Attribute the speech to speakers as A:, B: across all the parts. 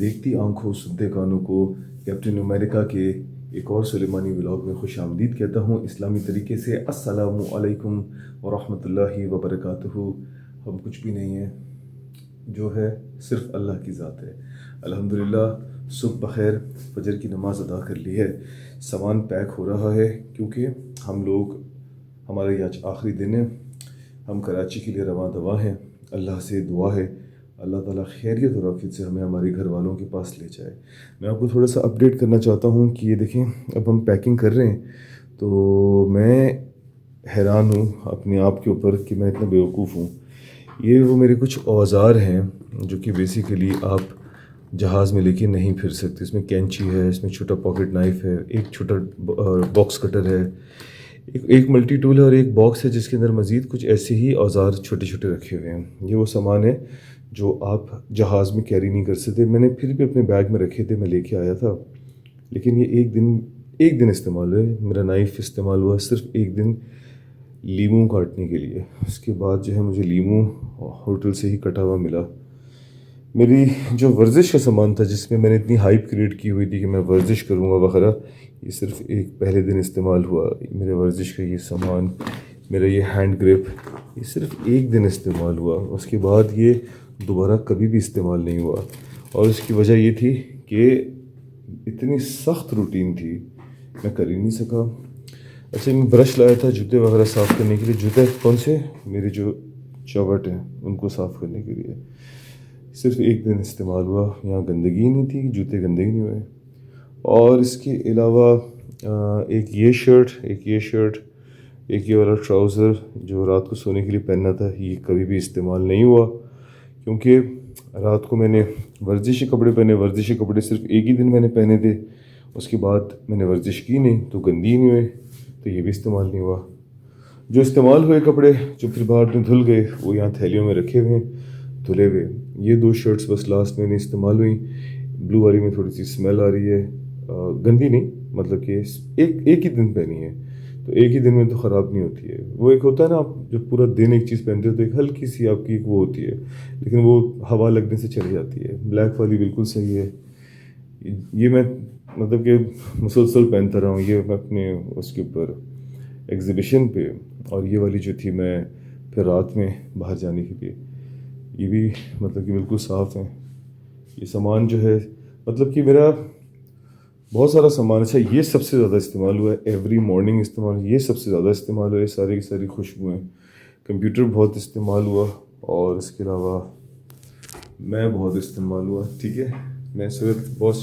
A: देखती आंखों सुनते कानों को कैप्टन अमेरिका के एक और सुलेमानी व्लॉग में खुश आमदीद कहता हूँ इस्लामी तरीके से। अस्सलामु अलैकुम वरहमतुल्लाहि वबरकातुहू। हम कुछ भी नहीं है, जो है सिर्फ अल्लाह की ज़ात है। अल्हम्दुलिल्लाह सुबह बखैर, फजर की नमाज़ अदा कर ली है, सामान पैक हो रहा है क्योंकि हम लोग, हमारा ये आज आखिरी दिन है, हम कराची के लिए रवां दवा हैं। अल्लाह से दुआ है अल्लाह ताला खैरियत और आफियत से हमें हमारे घर वालों के पास ले जाए। मैं आपको थोड़ा सा अपडेट करना चाहता हूँ कि ये देखें, अब हम पैकिंग कर रहे हैं तो मैं हैरान हूँ अपने आप के ऊपर कि मैं इतना बेवकूफ़ हूँ। ये वो मेरे कुछ औज़ार हैं जो कि बेसिकली आप जहाज़ में लेके नहीं फिर सकते। इसमें कैंची है, इसमें छोटा पॉकेट नाइफ़ है, एक छोटा बॉक्स कटर है, एक मल्टी टूल है और एक बॉक्स है जिसके अंदर मज़ीद कुछ ऐसे ही औज़ार छोटे छोटे रखे हुए हैं। ये वो सामान है जो आप जहाज़ में कैरी नहीं कर सकते। मैंने फिर भी अपने बैग में रखे थे, मैं लेके आया था, लेकिन ये एक दिन इस्तेमाल हुए। मेरा नाइफ़ इस्तेमाल हुआ सिर्फ एक दिन लीमू काटने के लिए। उसके बाद जो है मुझे लीमू होटल से ही कटा हुआ मिला। मेरी जो वर्जिश का सामान था जिसमें मैंने इतनी हाइप क्रिएट की हुई थी कि मैं वर्जिश करूँगा वगैरह, ये सिर्फ एक पहले दिन इस्तेमाल हुआ। मेरे वर्जिश का ये सामान, मेरा ये हैंड ग्रिप, ये सिर्फ एक दिन इस्तेमाल हुआ। उसके बाद ये दोबारा कभी भी इस्तेमाल नहीं हुआ। और उसकी वजह ये थी कि इतनी सख्त रूटीन थी, मैं कर ही नहीं सका। अच्छा, मैं ब्रश लाया था जूते वगैरह साफ़ करने के लिए। जूते कौन से? मेरे जो चौबट हैं उनको साफ़ करने के लिए। सिर्फ एक दिन इस्तेमाल हुआ, यहाँ गंदगी ही नहीं थी, जूते गंदे ही नहीं हुए। और इसके अलावा एक ये शर्ट, एक ये वाला ट्राउज़र जो रात को सोने के लिए पहनना था, ये कभी भी इस्तेमाल नहीं हुआ क्योंकि रात को मैंने वर्जिशी कपड़े पहने। वर्जिशी कपड़े सिर्फ एक ही दिन मैंने पहने थे, उसके बाद मैंने वर्जिश की नहीं तो गंदी ही नहीं हुए, तो ये भी इस्तेमाल नहीं हुआ। जो इस्तेमाल हुए कपड़े जो फिर बाद में धुल गए वो यहाँ थैलियों में रखे हुए हैं धुले हुए। ये दो शर्ट्स बस लास्ट में नहीं इस्तेमाल हुई। ब्लू वाली में थोड़ी सी स्मेल आ रही है, गंदी नहीं, मतलब कि एक ही दिन पहनी है तो एक ही दिन में तो ख़राब नहीं होती है। वो एक होता है ना, आप जब पूरा दिन एक चीज़ पहनते हो तो एक हल्की सी आपकी वो होती है, लेकिन वो हवा लगने से चली जाती है। ब्लैक वाली बिल्कुल सही है, ये मैं मतलब कि मुसलसल पहनता रहा हूँ। ये मैं अपने उसके ऊपर एग्ज़िबिशन पे, और ये वाली जो थी मैं फिर रात में बाहर जाने के लिए, ये भी मतलब कि बिल्कुल साफ़ है। ये सामान जो है मतलब कि मेरा बहुत सारा सामान, अच्छा ये सबसे ज़्यादा इस्तेमाल हुआ है, एवरी मॉर्निंग इस्तेमाल, ये सबसे ज़्यादा इस्तेमाल हुआ है, सारी की सारी खुशबुएँ। कंप्यूटर बहुत इस्तेमाल हुआ और इसके अलावा मैं बहुत इस्तेमाल हुआ। ठीक है, मैं इस वक्त बहुत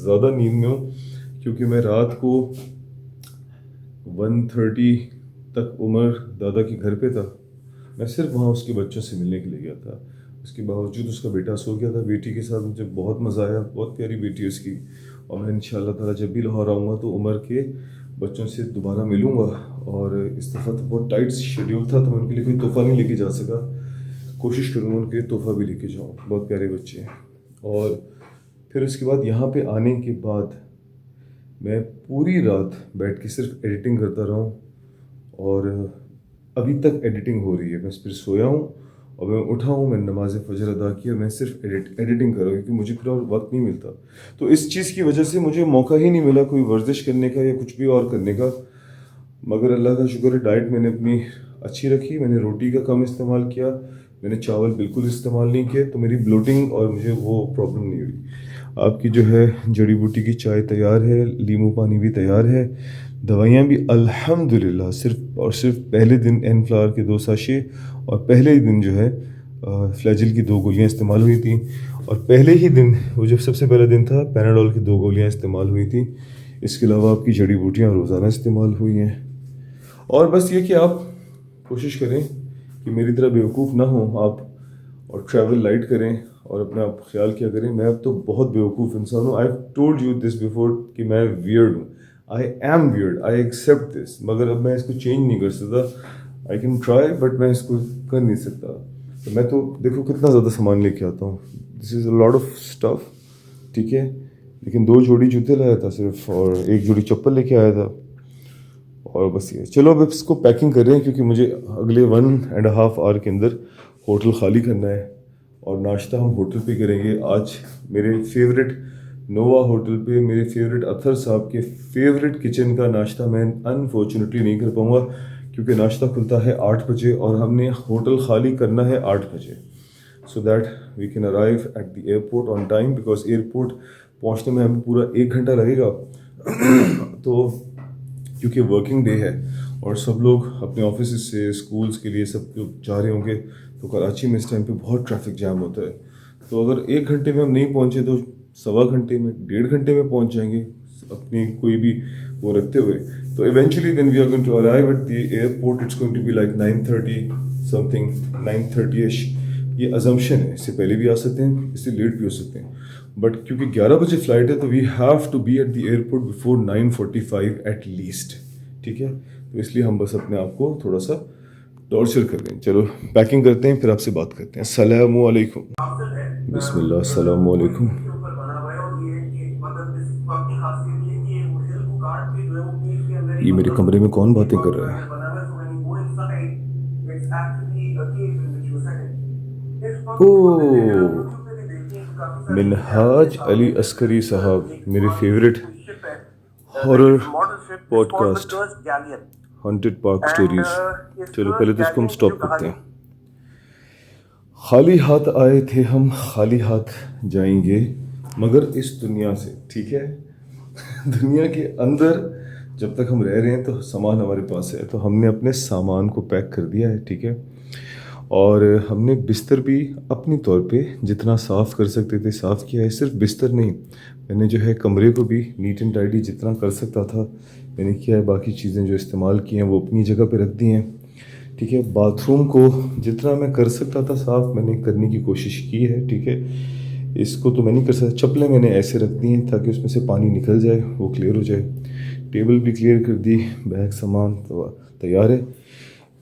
A: ज़्यादा नींद में हूँ क्योंकि मैं रात को 1:30 तक उमर दादा के घर पे था। मैं सिर्फ वहाँ उसके बच्चों से मिलने के लिए गया था। उसके बावजूद उसका बेटा सो गया था। बेटी के साथ मुझे बहुत मज़ा आया, बहुत प्यारी बेटी है उसकी। और मैं इंशाअल्लाह ताला जब भी लाहौर आऊँगा तो उमर के बच्चों से दोबारा मिलूँगा। और इस दफ़ा तो बहुत टाइट शेड्यूल था तो मैं उनके लिए कोई तोहफ़ा नहीं लेके जा सका। कोशिश करूँगा उनके लिए तोहफ़ा भी लेके जाऊँ, बहुत प्यारे बच्चे हैं। और फिर उसके बाद यहाँ पे आने के बाद मैं पूरी रात बैठ के सिर्फ एडिटिंग करता रहा हूँ और अभी तक एडिटिंग हो रही है। मैं फिर सोया हूँ और मैं उठा हूँ, मैंने नमाज फजर अदा की और मैं सिर्फ एडिटिंग कर रहा हूँ क्योंकि मुझे फिर और वक्त नहीं मिलता। तो इस चीज़ की वजह से मुझे मौका ही नहीं मिला कोई वर्जिश करने का या कुछ भी और करने का। मगर अल्लाह का शुक्र है, डाइट मैंने अपनी अच्छी रखी। मैंने रोटी का कम इस्तेमाल किया, मैंने चावल बिल्कुल इस्तेमाल नहीं किए, तो मेरी ब्लोटिंग और मुझे वो प्रॉब्लम नहीं हुई। आपकी जो है जड़ी बूटी की चाय तैयार है, लीमू पानी भी तैयार है, दवाइयाँ भी अल्हम्दुलिल्लाह। सिर्फ और सिर्फ पहले दिन एनफ्लावर के 2 साशे और पहले ही दिन जो है फ्लैजिल की 2 गोलियाँ इस्तेमाल हुई थी। और पहले ही दिन, वो जब सबसे पहला दिन था, पैनाडोल की 2 गोलियाँ इस्तेमाल हुई थी। इसके अलावा आपकी जड़ी बूटियाँ रोज़ाना इस्तेमाल हुई हैं। और बस ये कि आप कोशिश करें कि मेरी तरह बेवकूफ़ ना हो आप, और ट्रैवल लाइट करें और अपना आप ख्याल किया करें। मैं अब तो बहुत बेवकूफ़ इंसान हूँ। I have told you this before कि मैं वियर्ड हूँ। I am weird, I accept this, मगर अब मैं इसको चेंज नहीं कर सकता। आई कैन ट्राई बट मैं इसको कर नहीं सकता। तो मैं तो देखो कितना ज़्यादा सामान लेके आता हूँ, this is a lot of stuff, ठीक है। लेकिन 2 जोड़ी जूते लाया था सिर्फ, और 1 जोड़ी चप्पल लेके आया था, और बस ये। चलो अब इसको पैकिंग कर रहे हैं, क्योंकि मुझे अगले 1.5 आवर के अंदर होटल ख़ाली करना है, और नाश्ता हम होटल पे करेंगे आज। मेरे फेवरेट नोवा होटल पे मेरे फेवरेट अथर साहब के फेवरेट किचन का नाश्ता मैं अनफॉर्चुनेटली नहीं कर पाऊँगा, क्योंकि नाश्ता खुलता है 8 बजे और हमने होटल ख़ाली करना है 8 बजे, so that we can arrive at the airport on time, because airport पहुँचने में हमें पूरा 1 घंटा लगेगा। तो क्योंकि वर्किंग डे है और सब लोग अपने ऑफिस से स्कूल्स के लिए सब लोग जा रहे होंगे, तो कराची में इस टाइम पे बहुत ट्रैफिक जैम होता है। तो अगर 1 घंटे में हम नहीं पहुंचे तो 1.25 घंटे में, 1.5 घंटे में पहुंच जाएंगे अपनी कोई भी वो रखते हुए। तो eventually then we are going to arrive at the airport, it's going to be like 9:30 something, 9:30ish। ये अजम्पशन है, इससे पहले भी आ सकते हैं, इससे लेट भी हो सकते हैं, बट क्योंकि 11 बजे फ्लाइट है तो we have to be at the airport before 9:45 at least, ठीक है। तो इसलिए हम बस अपने आप को थोड़ा सा टॉर्चर कर रहे हैं। चलो पैकिंग करते हैं, फिर आपसे बात करते हैं। अस्सलामु अलैकुम। बिस्मिल्लाह, अस्सलामु अलैकुम। ये मेरे कमरे में कौन बातें कर रहा है? ओ, मिनहाज अली अस्करी साहब, मेरे favourite horror podcast haunted park stories. चलो पहले तो इसको हम स्टॉप करते हैं। खाली हाथ आए थे हम, खाली हाथ जाएंगे, मगर इस दुनिया से, ठीक है। दुनिया के अंदर जब तक हम रह रहे हैं तो सामान हमारे पास है, तो हमने अपने सामान को पैक कर दिया है, ठीक है। और हमने बिस्तर भी अपनी तौर पे जितना साफ़ कर सकते थे साफ़ किया है। सिर्फ बिस्तर नहीं, मैंने जो है कमरे को भी नीट एंड टाइडी जितना कर सकता था मैंने किया है। बाकी चीज़ें जो इस्तेमाल की हैं वो अपनी जगह पे रख दी हैं, ठीक है। बाथरूम को जितना मैं कर सकता था साफ़ मैंने करने की कोशिश की है, ठीक है। इसको तो मैं नहीं कर सकता। चप्पलें मैंने ऐसे रख दी हैं ताकि उसमें से पानी निकल जाए, वो क्लियर हो जाए। टेबल भी क्लियर कर दी, बैग सामान तो तैयार है।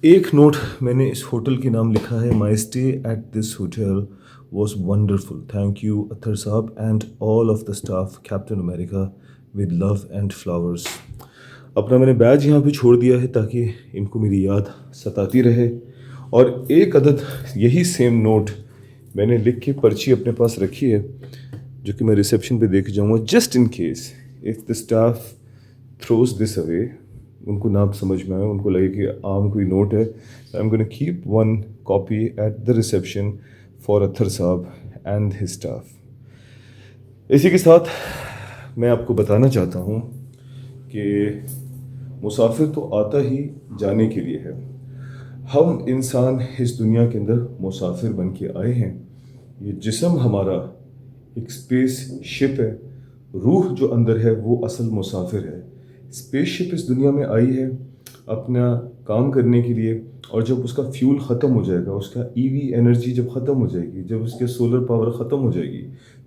A: एक नोट मैंने इस होटल के नाम लिखा है, my stay at this hotel was wonderful, thank you Attar sahab and all of the staff, captain America with love and flowers. अपना मैंने बैज यहाँ पे छोड़ दिया है ताकि इनको मेरी याद सताती रहे। और एक अदद यही सेम नोट मैंने लिख के पर्ची अपने पास रखी है, जो कि मैं रिसेप्शन पे देख जाऊँगा, just in case if the staff throws this away, उनको ना समझ में आए, उनको लगे कि आम कोई नोट है। I am gonna keep 1 copy at the reception for Athar साहब एंड हिज स्टाफ। इसी के साथ मैं आपको बताना चाहता हूँ कि मुसाफिर तो आता ही जाने के लिए है, हम इंसान इस दुनिया के अंदर मुसाफिर बन के आए हैं। ये जिस्म हमारा एक स्पेस शिप है, रूह जो अंदर है वो असल मुसाफिर है। स्पेसशिप इस दुनिया में आई है अपना काम करने के लिए, और जब उसका फ्यूल ख़त्म हो जाएगा, उसका ईवी एनर्जी जब ख़त्म हो जाएगी, जब उसके सोलर पावर ख़त्म हो जाएगी,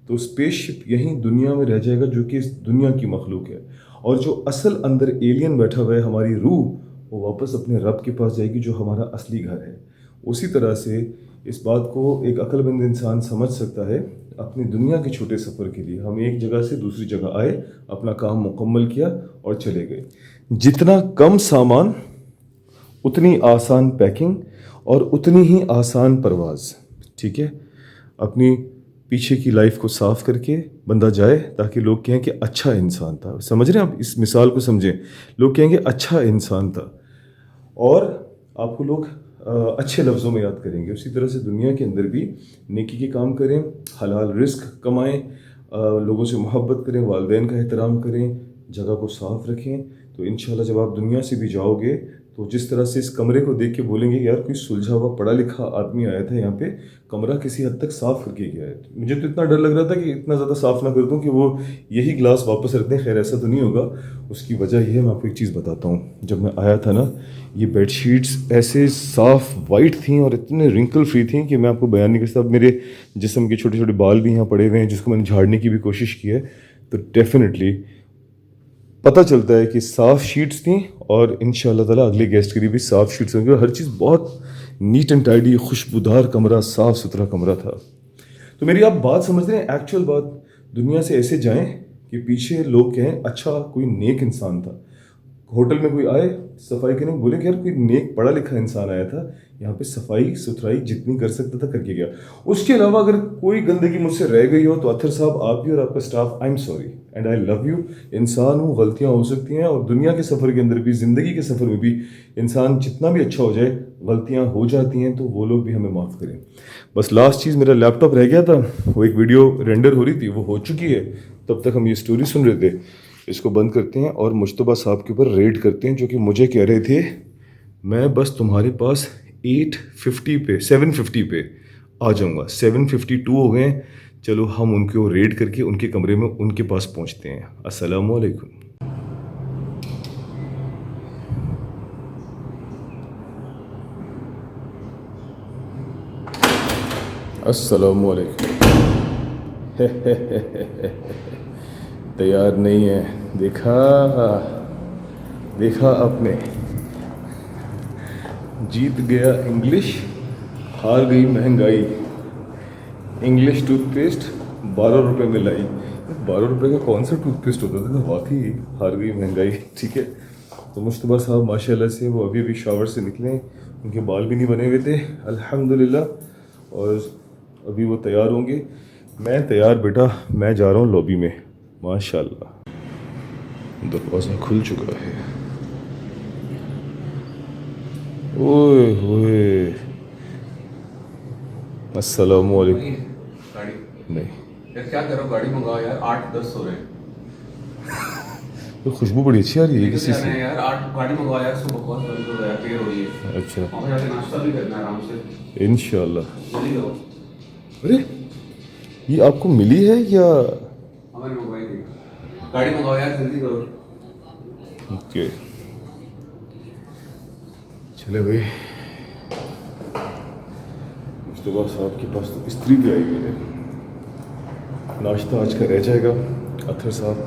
A: तो स्पेसशिप यहीं दुनिया में रह जाएगा, जो कि इस दुनिया की मखलूक है। और जो असल अंदर एलियन बैठा हुआ है, हमारी रूह, वो वापस अपने रब के पास जाएगी जो हमारा असली घर है। उसी तरह से इस बात को एक अक्लमंद इंसान समझ सकता है। अपनी दुनिया के छोटे सफ़र के लिए हम एक जगह से दूसरी जगह आए, अपना काम मुकम्मल किया और चले गए। जितना कम सामान उतनी आसान पैकिंग और उतनी ही आसान परवाज़, ठीक है। अपनी पीछे की लाइफ को साफ़ करके बंदा जाए ताकि लोग कहें कि अच्छा इंसान था। समझ रहे हैं आप, इस मिसाल को समझें। लोग कहेंगे अच्छा इंसान था और आपको लोग अच्छे लफ्ज़ों में याद करेंगे। उसी तरह से दुनिया के अंदर भी नेकी के काम करें, हलाल रिस्क कमाएं, लोगों से मोहब्बत करें, वालिदैन का एहतराम करें, जगह को साफ़ रखें। तो इंशाल्लाह जब आप दुनिया से भी जाओगे तो जिस तरह से इस कमरे को देख के बोलेंगे यार कोई सुलझा हुआ पढ़ा लिखा आदमी आया था यहाँ पे, कमरा किसी हद तक साफ़ करके गया है। मुझे तो इतना डर लग रहा था कि इतना ज़्यादा साफ़ ना कर दूँ कि वो यही ग्लास वापस रख दें। खैर ऐसा तो नहीं होगा। उसकी वजह यह है, मैं आपको एक चीज़ बताता हूँ। जब मैं आया था ना, ये बेडशीट्स ऐसे साफ़ वाइट थी और इतने रिंकल फ्री थी कि मैं आपको बयान नहीं कर सकता। मेरे जिस्म के छोटे छोटे बाल भी यहाँ पड़े हुए हैं जिसको मैंने झाड़ने की भी कोशिश की है। तो डेफिनेटली पता चलता है कि साफ़ शीट्स थी और इंशाल्लाह ताला अगले गेस्ट के लिए भी साफ़ शीट्स होंगे। हर चीज़ बहुत नीट एंड टाइडी, खुशबूदार कमरा, साफ़ सुथरा कमरा था। तो मेरी आप बात समझ रहे हैं, एक्चुअल बात, दुनिया से ऐसे जाएं कि पीछे लोग कहें अच्छा कोई नेक इंसान था। होटल में कोई आए, सफाई करने बोले कि यार कोई नेक पढ़ा लिखा इंसान आया था, यहाँ पे सफाई सुथराई जितनी कर सकता था करके गया। उसके अलावा अगर कोई गंदगी मुझसे रह गई हो तो अत्तर साहब, आप भी और आपका staff, I am sorry and I love you. इंसान हूँ, गलतियाँ हो सकती हैं, और दुनिया के सफ़र के अंदर भी, ज़िंदगी के सफ़र में भी इंसान जितना भी अच्छा हो जाए, गलतियाँ हो जाती हैं, तो वो लोग भी हमें माफ़ करें। बस लास्ट चीज़, मेरा लैपटॉप रह गया था, वो एक वीडियो रेंडर हो रही थी, वो हो चुकी है। तब तक हम ये स्टोरी सुन रहे थे। इसको बंद करते हैं और मुश्तबा साहब के ऊपर रेड करते हैं, जो कि मुझे कह रहे थे मैं बस तुम्हारे पास 750 पे आ जाऊंगा। 752 हो गए। चलो हम उनको रेड करके उनके कमरे में उनके पास पहुंचते हैं। अस्सलाम वालेकुम। अस्सलाम वालेकुम। तैयार नहीं है, देखा देखा आपने, जीत गया इंग्लिश, हार गई महंगाई। इंग्लिश टूथपेस्ट 12 रुपये में लाई। 12 रुपये का कौन सा टूथपेस्ट होता था? तो वाकई हार गई महंगाई। ठीक है, तो मुश्तबा साहब माशाल्लाह से वो अभी शावर से निकले, उनके बाल भी नहीं बने हुए थे अल्हम्दुलिल्लाह, और अभी वो तैयार होंगे। मैं तैयार बेटा, मैं जा रहा हूँ लॉबी में। माशाल्लाह दरवाज़ा खुल चुका है। ओए होए, अस्सलाम वालेकुम।
B: गाड़ी
A: नहीं
B: यार, क्या करो, गाड़ी मंगाओ यार, 8-10 हो रहे हैं।
A: तो खुशबू बड़ी अच्छी आ रही है किसी से।
B: यार 8 गाड़ी मंगवाओ यार, सुबह बहुत बंद हो रहा है, देर हो रही है।
A: अच्छा,
B: वहाँ जाके नाश्ता भी करना है आराम से।
A: इंशाल्लाह।
B: जल्दी करो।
A: अरे ये आपको मिली है या?
B: हमारे मंगवाई थी। गाड़ी मंगाओ यार, जल्दी करो।
A: ओके चले भाई। मुश्तबा साहब के पास तो स्त्री भी आई हुई है। नाश्ता आज का रह जाएगा। अत्तर साहब,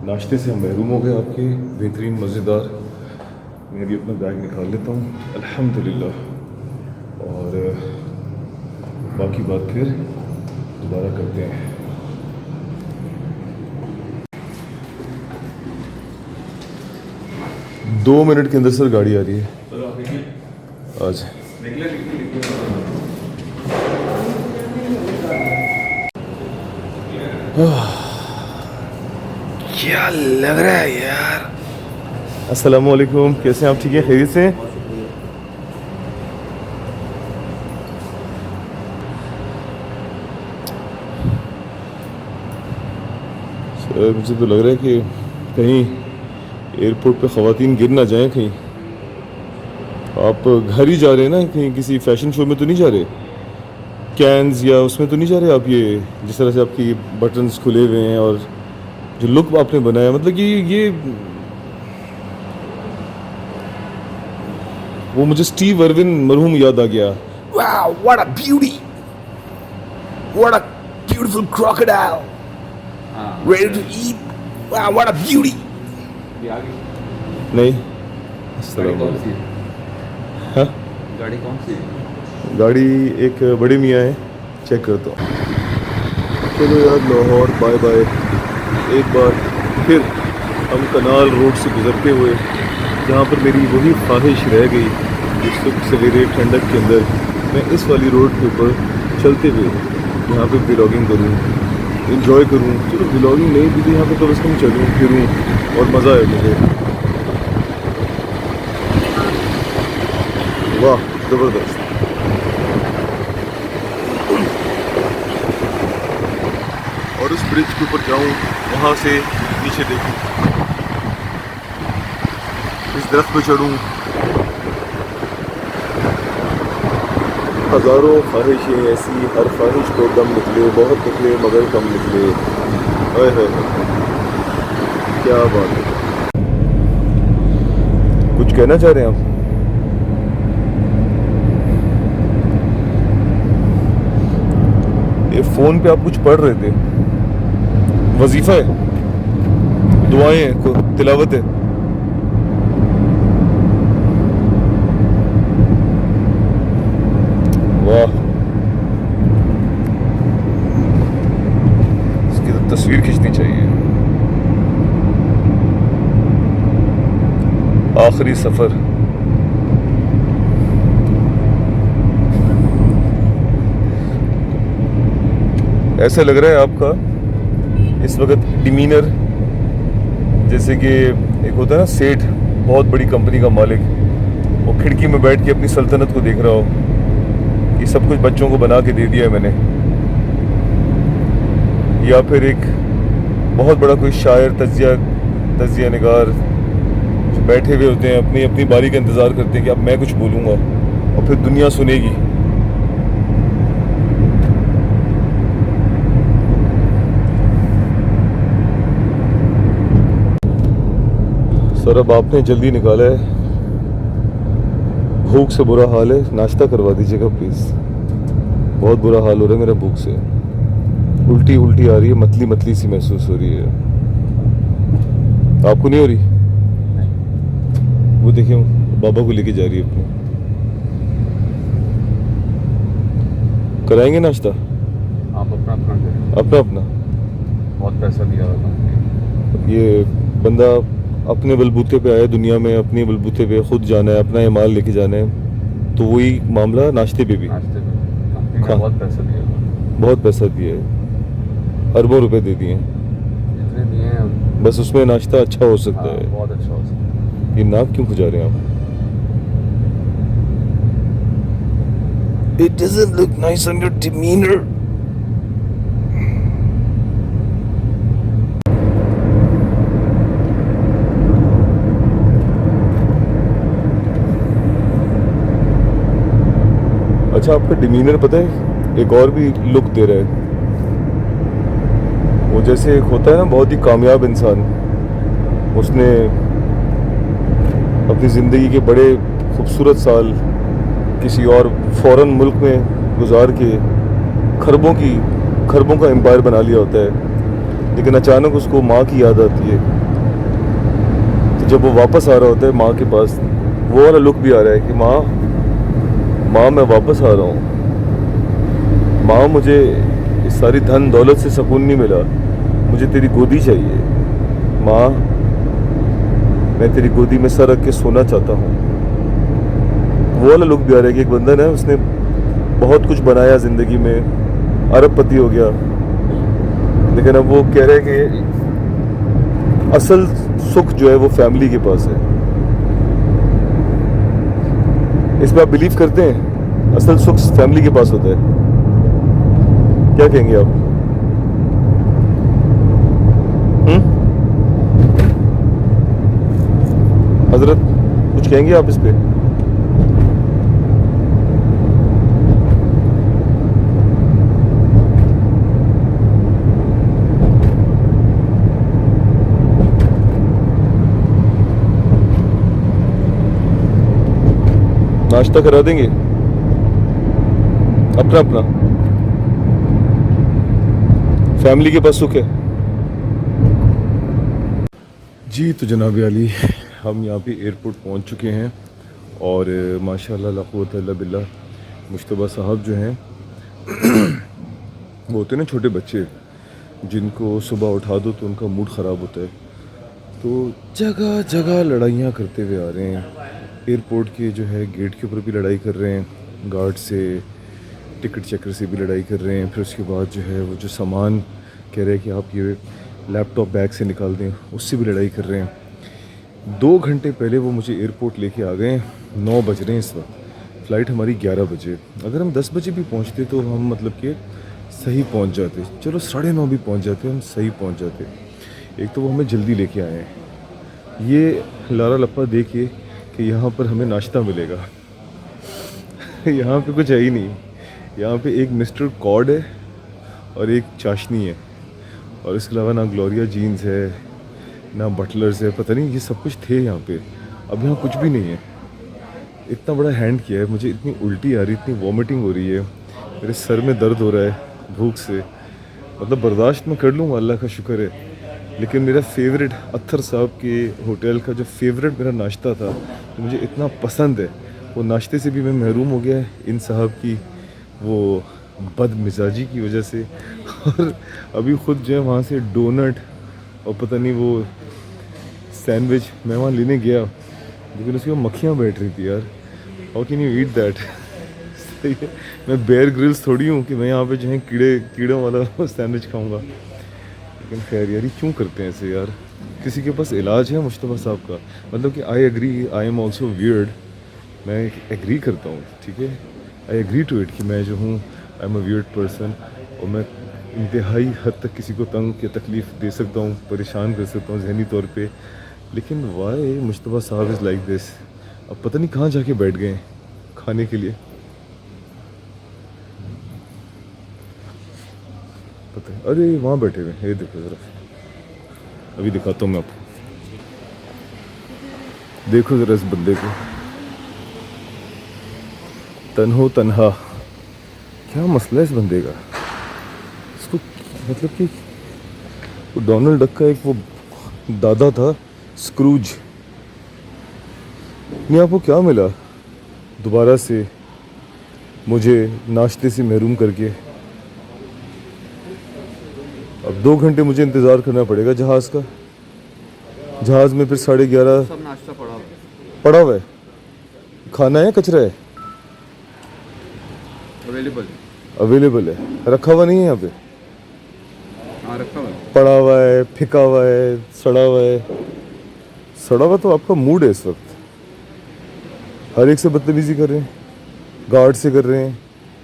A: नाश्ते से हम महरूम हो गए आपके, बेहतरीन मज़ेदार। मैं भी अपना बैग निकाल लेता हूँ अल्हम्दुलिल्लाह, और बाकी बात फिर दोबारा करते हैं। दो मिनट के अंदर सर गाड़ी आ रही है।
B: चलो आप निकले
A: आज
B: निकले निकले।
A: क्या लग रहा है यार। अस्सलाम वालेकुम, कैसे हैं आप? ठीक है, खैरियत से हैं? सर मुझे तो लग रहा है कि कहीं एयरपोर्ट पे ख़वातीन गिर ना जाएं कहीं। आप घर ही जा रहे हैं ना, कहीं किसी फैशन शो में तो नहीं जा रहे? कैंस या उसमें तो नहीं जा रहे आप? ये जिस तरह से आपकी बटन्स खुले हुए हैं और जो लुक आपने बनाया, मतलब कि ये वो मुझे स्टीव अर्विन मरहूम याद आ गया। Wow what a beauty, what a beautiful crocodile, ready to eat, wow what a beauty.
B: ये आ गई।
A: नहीं,
B: गाड़ी
A: अस्सलाम
B: कौन सी
A: वालेकुम।
B: है?
A: हाँ,
B: गाड़ी कौन सी है?
A: गाड़ी एक बड़े मियाँ है, चेक करता हूँ। चलो यार, लाहौर बाय बाय। एक बार फिर हम कनाल रोड से गुजरते हुए, जहाँ पर मेरी वही ख्वाहिश रह गई इस वक्त सवेरे ठंडक के अंदर, मैं इस वाली रोड के ऊपर चलते हुए यहाँ पे व्लॉगिंग करूँ, इंजॉय करूँ। चलो व्लॉगिंग नहीं भी थी यहाँ पे, कम से कम चलूँ फिरूँ और मज़ा आए मुझे। वाह ज़बरदस्त। और उस ब्रिज के ऊपर जाऊँ, वहाँ से नीचे देखूँ, इस दरख्त पे चढ़ूँ। हज़ारों ख्वाहिशें ऐसी, हर ख्वाहिश को दम निकले, बहुत निकले मगर कम निकले। हाय हाय, क्या बात है। कुछ कहना चाह रहे हैं आप? ये फ़ोन पे आप कुछ पढ़ रहे थे, वजीफ़ा है? दुआएं हैं, तिलावत है। वाह, इसकी तो तस्वीर खींचनी चाहिए। आखिरी सफर। ऐसा लग रहा है आपका इस वक्त डिमीनर जैसे कि एक होता है ना सेठ, बहुत बड़ी कंपनी का मालिक, वो खिड़की में बैठ के अपनी सल्तनत को देख रहा हो कि सब कुछ बच्चों को बना के दे दिया है मैंने। या फिर एक बहुत बड़ा कोई शायर, तजिया निगार जो बैठे हुए होते हैं, अपनी अपनी बारी का इंतज़ार करते हैं कि अब मैं कुछ बोलूँगा और फिर दुनिया सुनेगी। सर अब आपने जल्दी निकाला है, भूख से बुरा हाल है, नाश्ता करवा दीजिएगा प्लीज़। बहुत बुरा हाल हो रहा है मेरा भूख से, उल्टी उल्टी आ रही है, मतली मतली सी महसूस हो रही है। आपको नहीं हो रही? वो देखिए बाबा को लेके जा रही है अपने। कराएंगे नाश्ता?
B: आप अपना अपना करें।
A: अपना अपना?
B: बहुत पैसा दिया हुआ।
A: ये बंदा अपने बलबूते पे आया दुनिया में, अपने बलबूते पे खुद जाना है, अपना ये माल लेके जाना है, तो वही मामला नाश्ते पे भी।
B: नाश्ते में बहुत पैसा दिया हुआ।
A: बहुत पैसा दिया है, अरबों रुपए दे दिए हैं।
B: जितने दिए हैं
A: बस उसमें नाश्ता अच्छा हो सकता
B: हाँ,
A: है।
B: बहुत अच्छा हो सकता है।
A: ये नाक क्यों खुजा रहे हैं आप? It doesn't look nice on your demeanor. अच्छा, आपका डिमीनर पता है एक और भी लुक दे रहा है। वो जैसे एक होता है ना बहुत ही कामयाब इंसान, उसने अपनी ज़िंदगी के बड़े खूबसूरत साल किसी और फॉरेन मुल्क में गुजार के खरबों का एम्पायर बना लिया होता है, लेकिन अचानक उसको माँ की याद आती है। तो जब वो वापस आ रहा होता है माँ के पास, वो वाला लुक भी आ रहा है कि माँ मैं वापस आ रहा हूँ। माँ मुझे इस सारी धन दौलत से सुकून नहीं मिला, मुझे तेरी गोदी चाहिए। माँ मैं तेरी गोदी में सर रख के सोना चाहता हूँ। वो वाला लुक भी आ रहा है कि एक बंदा ना उसने बहुत कुछ बनाया ज़िंदगी में, अरबपति हो गया, लेकिन अब वो कह रहा है कि असल सुख जो है वो फैमिली के पास है। इसमें आप बिलीव करते हैं असल सुख फैमिली के पास होता है? क्या कहेंगे आप? हजरत कुछ कहेंगे आप इस पे? नाश्ता करा देंगे अपना अपना, फैमिली के पास सुख है जी। तो जनाब अली, हम यहाँ पे एयरपोर्ट पहुँच चुके हैं और माशाल्लाह ला कुव्वता इल्ला बिल्लाह मुश्तबा साहब जो हैं वो होते हैं ना छोटे बच्चे जिनको सुबह उठा दो तो उनका मूड ख़राब होता है, तो जगह जगह लड़ाइयाँ करते हुए आ रहे हैं। एयरपोर्ट के जो है गेट के ऊपर भी लड़ाई कर रहे हैं, गार्ड से, टिकट चेकर से भी लड़ाई कर रहे हैं। फिर उसके बाद जो है वो जो सामान कह रहे हैं कि आप ये लैपटॉप बैग से निकाल दें, उससे भी लड़ाई कर रहे हैं। 2 घंटे पहले वो मुझे एयरपोर्ट लेके आ गए। 9 बज रहे हैं इस वक्त, फ़्लाइट हमारी 11 बजे। अगर हम 10 बजे भी पहुंचते तो हम मतलब कि सही पहुंच जाते, चलो 9:30 भी पहुंच जाते, हम सही पहुंच जाते। एक तो वो हमें जल्दी लेके आए हैं, ये लारा लप्पा देखिए कि यहाँ पर हमें नाश्ता मिलेगा यहाँ पे कुछ है ही नहीं। यहाँ पे एक मिस्टर कॉड है और एक चाशनी है, और इसके अलावा ना ग्लोरिया जीन्स है ना बटलर्स है, पता नहीं ये सब कुछ थे यहाँ पे। अब यहाँ कुछ भी नहीं है। इतना बड़ा हैंड किया है, मुझे इतनी उल्टी आ रही, इतनी वॉमिटिंग हो रही है, मेरे सर में दर्द हो रहा है भूख से। मतलब बर्दाश्त मैं कर लूँगा, अल्लाह का शुक्र है, लेकिन मेरा फेवरेट अत्थर साहब के होटल का जो फेवरेट मेरा नाश्ता था, जो मुझे इतना पसंद है, वो नाश्ते से भी मैं महरूम हो गया इन साहब की वो बदमिजाजी की वजह से। और अभी ख़ुद जो है वहाँ से डोनट और पता नहीं वो सैंडविच मैं वहाँ लेने गया, लेकिन उसकी वो मक्खियाँ बैठ रही थी यार। How can you eat that? सही है, मैं बेयर ग्रिल्स थोड़ी हूँ कि मैं यहाँ पे जो है कीड़ों वाला सैंडविच खाऊँगा। लेकिन खैर यार, ये क्यों करते हैं ऐसे यार? किसी के पास इलाज है मुश्तबा साहब का? मतलब कि I agree, I am also weird, मैं एग्री करता हूँ, ठीक है, आई एग्री टू इट कि मैं जो हूँ I am a weird person, और मैं इंतहाई हद तक किसी को तंग या तकलीफ़ दे सकता हूँ, परेशान कर सकता हूँ जहनी तौर पे। लेकिन वाई मुश्तबा साहब इज़ लाइक दिस? अब पता नहीं कहाँ जाके बैठ गए हैं खाने के लिए, पता है। अरे वहाँ बैठे हुए हैं, ये देखो ज़रा, अभी दिखाता हूँ मैं आपको, देखो ज़रा इस बंदे को, तन्हो तन्हा। क्या मसला है इस बंदे का? इसको मतलब कि वो डोनाल्ड डक का एक वो दादा था, स्क्रूज। नहीं, आपको क्या मिला दोबारा से मुझे नाश्ते से महरूम करके? अब 2 घंटे मुझे इंतज़ार करना पड़ेगा जहाज़ का। जहाज़ में फिर 11:30
B: सब नाश्ता पड़ा हुआ है,
A: पड़ा हुआ है। खाना है, कचरा है?
B: अवेलेबल।
A: अवेलेबल है, रखा हुआ नहीं है यहाँ पे?
B: हाँ रखा हुआ है।
A: पड़ा हुआ है, फिका हुआ है, सड़ा हुआ है। सड़ा हुआ तो आपका मूड है इस वक्त, हर एक से बदतमीज़ी कर रहे हैं, गार्ड से कर रहे हैं,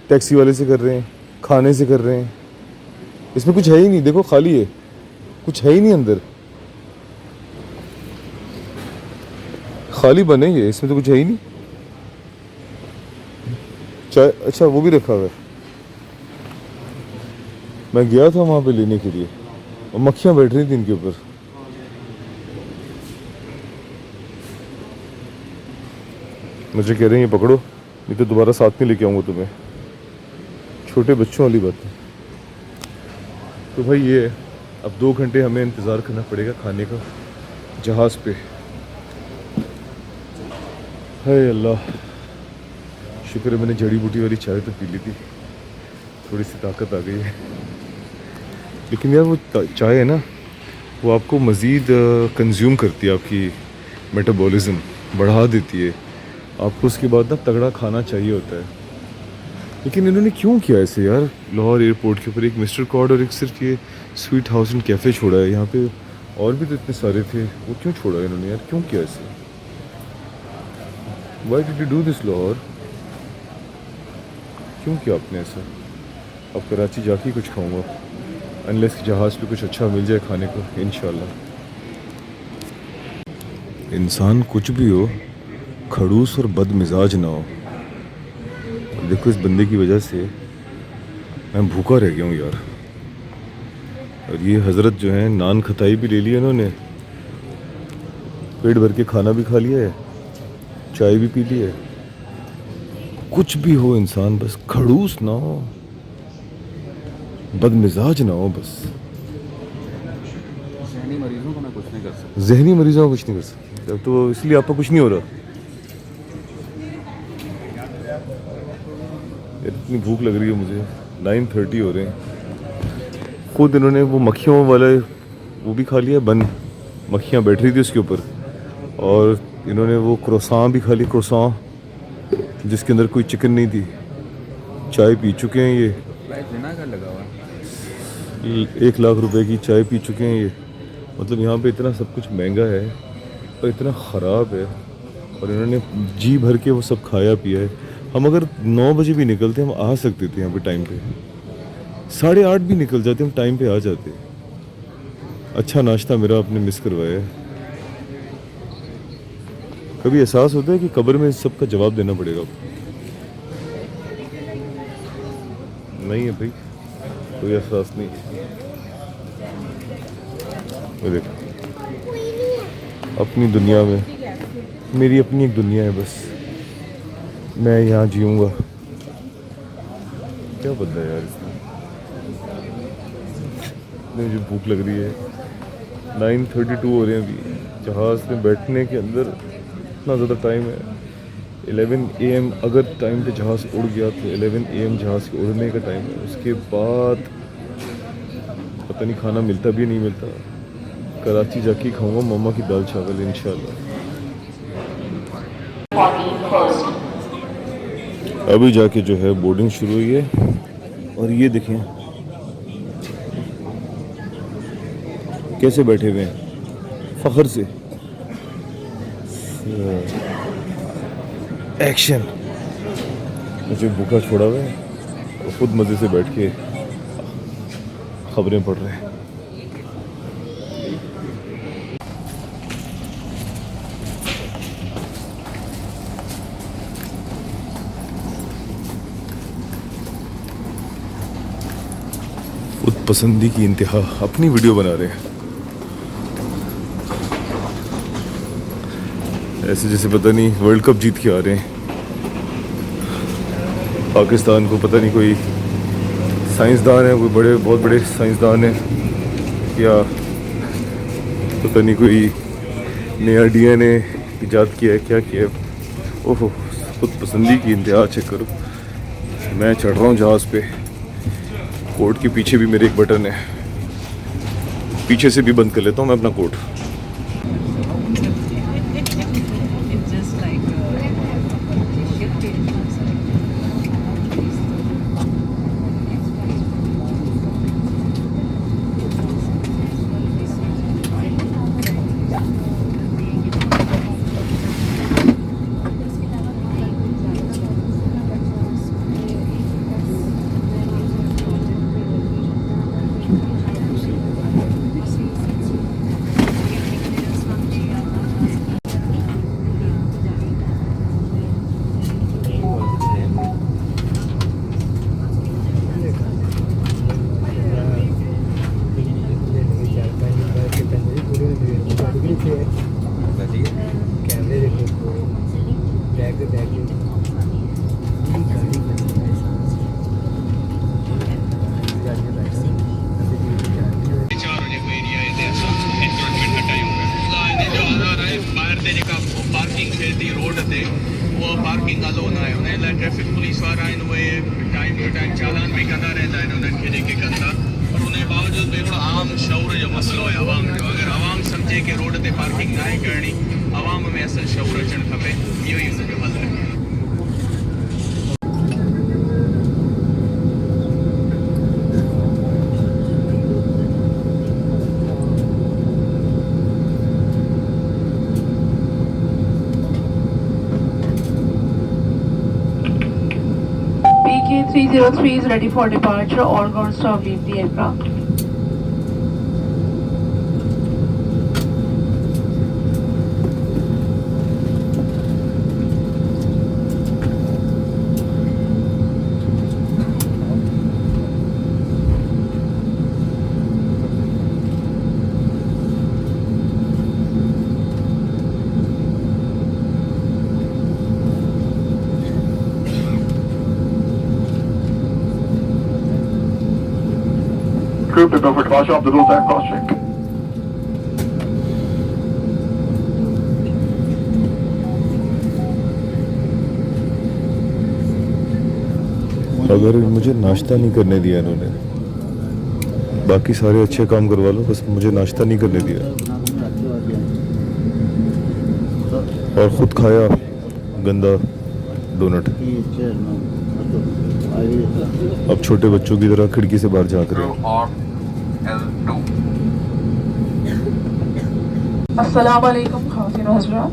A: टैक्सी वाले से कर रहे हैं, खाने से कर रहे हैं। इसमें कुछ है ही नहीं, देखो खाली है, कुछ है ही नहीं अंदर, खाली बने ये, इसमें तो कुछ है ही नहीं। चाय, अच्छा वो भी रखा हुआ है। मैं गया था वहाँ पे लेने के लिए और मक्खियाँ बैठ रही थी इनके ऊपर। मुझे कह रहे हैं ये पकड़ो, नहीं तो दोबारा साथ में लेके आऊँगा तुम्हें। छोटे बच्चों वाली बात है। तो भाई ये है, अब 2 घंटे हमें इंतज़ार करना पड़ेगा खाने का जहाज़ पे। हाय अल्लाह, शुक्र है मैंने जड़ी बूटी वाली चाय तो पी ली थी, थोड़ी सी ताकत आ गई है। लेकिन यार वो चाय है ना, वो आपको मज़ीद कंज्यूम करती है, आपकी मेटाबॉलिज़्म बढ़ा देती है, आपको उसके बाद ना तगड़ा खाना चाहिए होता है। लेकिन इन्होंने क्यों किया ऐसे यार? लाहौर एयरपोर्ट के ऊपर एक मिस्टर कॉर्ड और एक सिर्फ ये स्वीट हाउस एंड कैफ़े छोड़ा है, यहाँ पे और भी तो इतने सारे थे, वो क्यों छोड़ा इन्होंने यार? क्यों किया ऐसे? Why did you do this Lahore? क्यों किया आपने ऐसा? अब कराची जाके कुछ खाऊंगा, अनलेस जहाज़ पे कुछ अच्छा मिल जाए खाने को इंशाल्लाह। इंसान कुछ भी हो, खड़ूस और बदमिजाज ना हो। देखो इस बंदे की वजह से मैं भूखा रह गया हूँ यार। और ये हज़रत जो है, नान खताई भी ले लिया इन्होंने, पेट भर के खाना भी खा लिया है, चाय भी पी ली है। कुछ भी हो इंसान, बस खड़ूस ना हो, बदमिजाज ना हो बस।
B: जहनी मरीजों को मैं कुछ नहीं कर सकता।
A: जहनी मरीजों का कुछ नहीं कर सकते, अब तो इसलिए आपका कुछ नहीं हो रहा। इतनी भूख लग रही है मुझे, 9:30 हो रहे हैं। खुद इन्होंने वो मक्खियों वाले वो भी खा लिया, बन मक्खियाँ बैठ रही थी उसके ऊपर, और इन्होंने वो क्रोसान भी खा ली, क्रोसान जिसके अंदर कोई चिकन नहीं थी। चाय पी चुके हैं ये,
B: विनेगर लगा हुआ है।
A: 1 लाख रुपए की चाय पी चुके हैं ये। मतलब यहाँ पे इतना सब कुछ महंगा है और इतना ख़राब है, और इन्होंने जी भर के वो सब खाया पिया है। हम अगर 9 बजे भी निकलते हम आ सकते थे यहाँ पे टाइम पे, 8:30 भी निकल जाते हम टाइम पे आ जाते। अच्छा नाश्ता मेरा आपने मिस करवाया है। कभी एहसास होता है कि कब्र में इस सब का जवाब देना पड़ेगा? नहीं है भाई, कोई एहसास नहीं। ये देखो, अपनी दुनिया में, मेरी अपनी एक दुनिया है बस, मैं यहाँ जीऊँगा। क्या बदला यार इसमें? मुझे भूख लग रही है, 9:32 हो रहे हैं अभी। जहाज़ में बैठने के अंदर इतना ज़्यादा टाइम है। 11 AM अगर टाइम पे जहाज़ उड़ गया तो 11 AM जहाज़ के उड़ने का टाइम है। उसके बाद पता नहीं खाना मिलता भी नहीं मिलता। कराची जाके खाऊंगा मम्मा की दाल चावल इंशाल्लाह। अभी जाके जो है बोर्डिंग शुरू हुई है और ये देखें कैसे बैठे हुए हैं फ़ख्र से। एक्शन। मुझे भूखा छोड़ा हुआ है और खुद मज़े से बैठ के खबरें पढ़ रहे हैं। खुद पसंदी की इंतहा, अपनी वीडियो बना रहे हैं ऐसे जैसे पता नहीं वर्ल्ड कप जीत के आ रहे हैं। पाकिस्तान को पता नहीं कोई साइंसदान है, कोई बहुत बड़े साइंसदान है या पता नहीं कोई नया DNA इजाद किया है, क्या किया है। ओहो, खुद पसंदी की इंतहा चेक करो। मैं चढ़ रहा हूँ जहाज़ पे। कोट के पीछे भी मेरे एक बटन है, पीछे से भी बंद कर लेता हूँ मैं अपना कोट।
C: पार्किंग अलोन आहे हुन लाइ ट्रैफिक पुलिस वारा आहिनि उहे टाइम टू टाइम चालान भी कंदा रहंदा आहिनि उन्हनि खे जेके कनि था। पर उन जे बावजूद बि हिकिड़ो आम शऊर जो मसइलो आहे आवाम जो। अगरि आवाम सम्झे कि रोड ते पार्किंग न आहे करणी, आवाम में असल शऊर अचणु खपे। इहो ई हुनजो हल आहे।
D: PK303 is ready for departure. All ground staff leave the aircraft.
E: Crew prepare for departure of the road time cross check.
A: अगर मुझे नाश्ता नहीं करने दिया इन्होंने, बाकी सारे अच्छे काम करवा लो, बस मुझे नाश्ता नहीं करने दिया और खुद खाया गंदा डोनट। अब छोटे बच्चों की तरह खिड़की से बाहर झांक रहे हैं।
D: अस्सलामु अलैकुम ख़वातीन व हज़रात।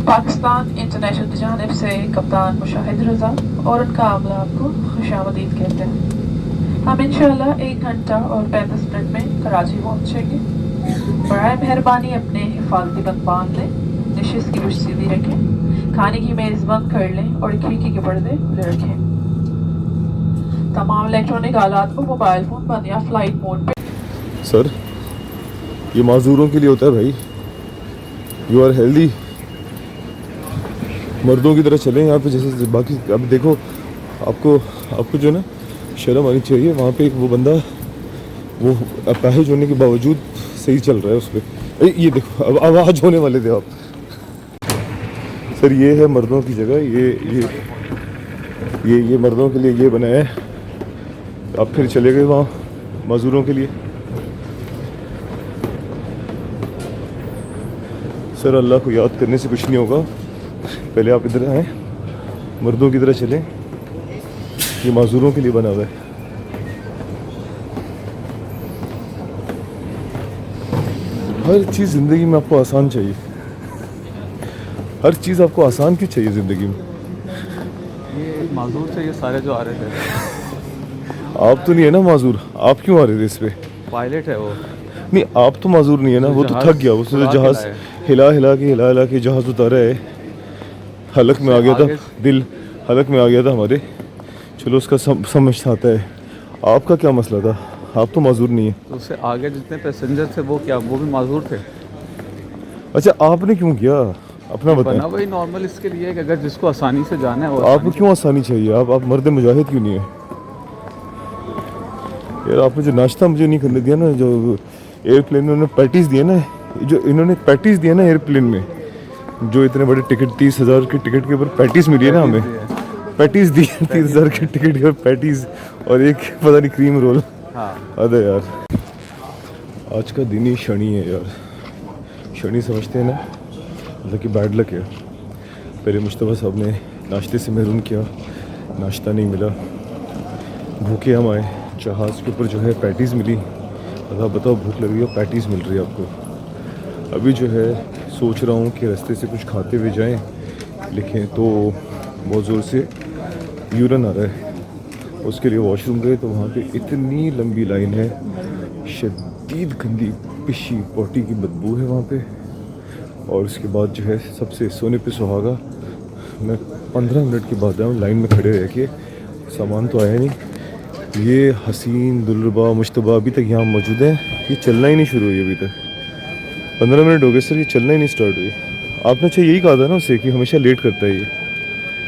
D: पाकिस्तान इंटरनेशनल की जानिब से कप्तान मुशाहिद रज़ा और उनका आमला आपको खुशामदीद कहते हैं। हम इंशाअल्लाह 1 घंटा और 35 मिनट में कराची पहुँचेंगे। बराए मेहरबानी अपने हिफाजती बंद बांध लें, डिशेस की बुश सीधी रखें, खाने की मेज़ बंद कर लें और खिड़की के पर्दे खुले रखें। तमाम इलेक्ट्रॉनिक आलात को मोबाइल फ़ोन बंद या फ्लाइट मोड पे।
A: सर, ये माजूरों के लिए होता है भाई। यू आर हेल्दी, मर्दों की तरह चलें यहाँ पे जैसे बाकी। अब देखो, आपको जो ना शर्म आनी चाहिए। वहाँ पे एक वो बंदा वो अपाहिज होने के बावजूद सही चल रहा है उस पर। ये देखो अब आवाज होने वाले थे आप। सर ये है मर्दों की जगह, ये मर्दों के लिए ये बनाया है। आप फिर चले गए वहाँ मजदूरों के लिए। सर अल्लाह को याद करने से कुछ नहीं होगा, पहले आप इधर आए, मर्दों की तरह चलें। ये मजदूरों के लिए बना हुआ है। हर चीज़ ज़िंदगी में आपको आसान चाहिए। हर चीज़ आपको आसान क्यों चाहिए ज़िंदगी में?
F: ये माजूर थे ये सारे जो आ रहे थे।
A: आप तो नहीं है ना माजूर, आप क्यों आ रहे थे इस पे?
F: पायलट है वो।
A: नहीं आप तो माजूर नहीं है ना, वो तो थक गया, उसने तो जहाज़ हिला हिला के जहाज़ उतारा है। हलक में आ गया था, दिल हलक में आ गया था हमारे। चलो उसका समझ आता है। आपका क्या मसला था? आप तो माजूर नहीं है।
F: तो उससे आगे जितने पैसेंजर थे वो क्या, वो भी माजूर थे?
A: अच्छा आपने क्यों किया, अपना
F: बना
A: बताएं।
F: वही नॉर्मल इसके लिए कि अगर जिसको आसानी से जाना है वो
A: आपको क्यों आसानी चाहिए? आप मर्द मुजाहिद क्यों नहीं है यार? आपने जो नाश्ता मुझे नहीं करने दिया ना, जो एयरप्लेन में उन्होंने पैटीज दिए ना, जो इन्होंने पैटीज दिए ना एयरप्लेन में, जो इतने बड़े टिकट 30,000 के टिकट के ऊपर पैटीज मिली है ना हमें, पैटीज दी 30,000 के टिकट के ऊपर पैटीज और एक पता नहीं क्रीम रोल।
F: हाँ।
A: अरे यार आज का दिन ही शनि है यार। शनि समझते हैं ना, मतलब कि बैड लक है। पहले मुश्तबा साहब ने नाश्ते से महरूम किया, नाश्ता नहीं मिला, भूखे हम आए। जहाज़ के ऊपर जो है पैटीज़ मिली। अगर बताओ भूख लग रही है, पैटीज़ मिल रही है आपको। अभी जो है सोच रहा हूँ कि रास्ते से कुछ खाते हुए जाएं, लेकिन तो बहुत ज़ोर से यूरन आ रहा है। उसके लिए वॉशरूम गए तो वहाँ पे इतनी लंबी लाइन है, शदीद गंदी पिशी पोटी की बदबू है वहाँ पे। और उसके बाद जो है सबसे सोने पे सुहागा, मैं 15 मिनट के बाद आया लाइन में खड़े रह के, सामान तो आया नहीं। ये हसीन दुलरबा मुश्तबा अभी तक यहाँ मौजूद है, ये चलना ही नहीं शुरू हुई अभी तक। 15 मिनट हो गए सर, ये चलना ही नहीं स्टार्ट हुई। आपने अच्छा यही कहा था ना उससे कि हमेशा लेट करता है ये।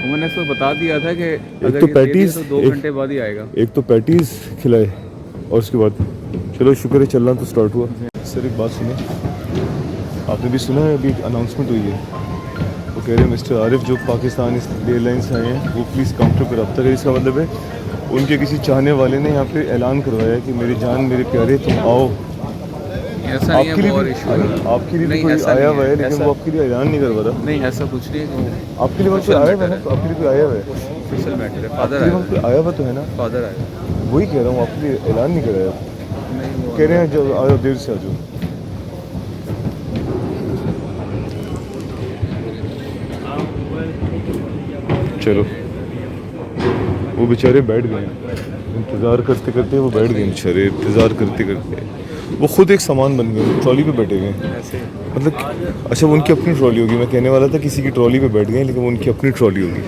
F: मैंने उसको बता दिया था कि
A: एक तो पैटीज,
F: तो 2 घंटे बाद ही आएगा।
A: एक तो पैटीज खिलाए और उसके बाद चलो शुक्र है चलना तो स्टार्ट हुआ। सर एक बात सुनिए, आपने भी सुना है अभी एक अनाउंसमेंट हुई है, वो कह रहे हैं मिस्टर आरिफ जो पाकिस्तान एयरलाइंस आए हैं वो प्लीज़ काउंटर पर रब्ता करें। इसका मतलब है उनके किसी चाहने वाले ने यहाँ पे ऐलान करवाया है कि मेरी जान मेरे प्यारे तुम आओ।
F: ऐसा नहीं है, वो और इशू है।
A: आपके लिए भी
F: नहीं,
A: कोई
F: ऐसा
A: आया
F: नहीं
A: हुआ है,
F: है,
A: लेकिन
F: ऐसा-
A: वो आपके लिए ऐलान नहीं करवा रहा।
F: नहीं ऐसा कुछ नहीं है,
A: आपके लिए वहाँ पे आया हुआ है ना, तो आपके लिए कोई आया हुआ है,
F: ऑफिशियल मैटर है।
A: आपके
F: फादर
A: लिए वहाँ पे आया हुआ तो है ना।
F: फादर आए।
A: वही कह रहा हूँ, आपके लिए ऐलान नहीं कराया।
F: नहीं वो
A: कह रहे हैं जो आ जाओ, देर से आ जाओ। चलो वो बेचारे बैठ गए, इंतज़ार करते करते वो बैठ गए बेचारे, इंतज़ार करते करते वो खुद एक सामान बन गए, ट्रॉली पे बैठे गए।
F: ऐसे
A: मतलब अच्छा वो उनकी अपनी ट्रॉली होगी, मैं कहने वाला था किसी की ट्रॉली पे बैठ गए, लेकिन वो उनकी अपनी ट्रॉली होगी।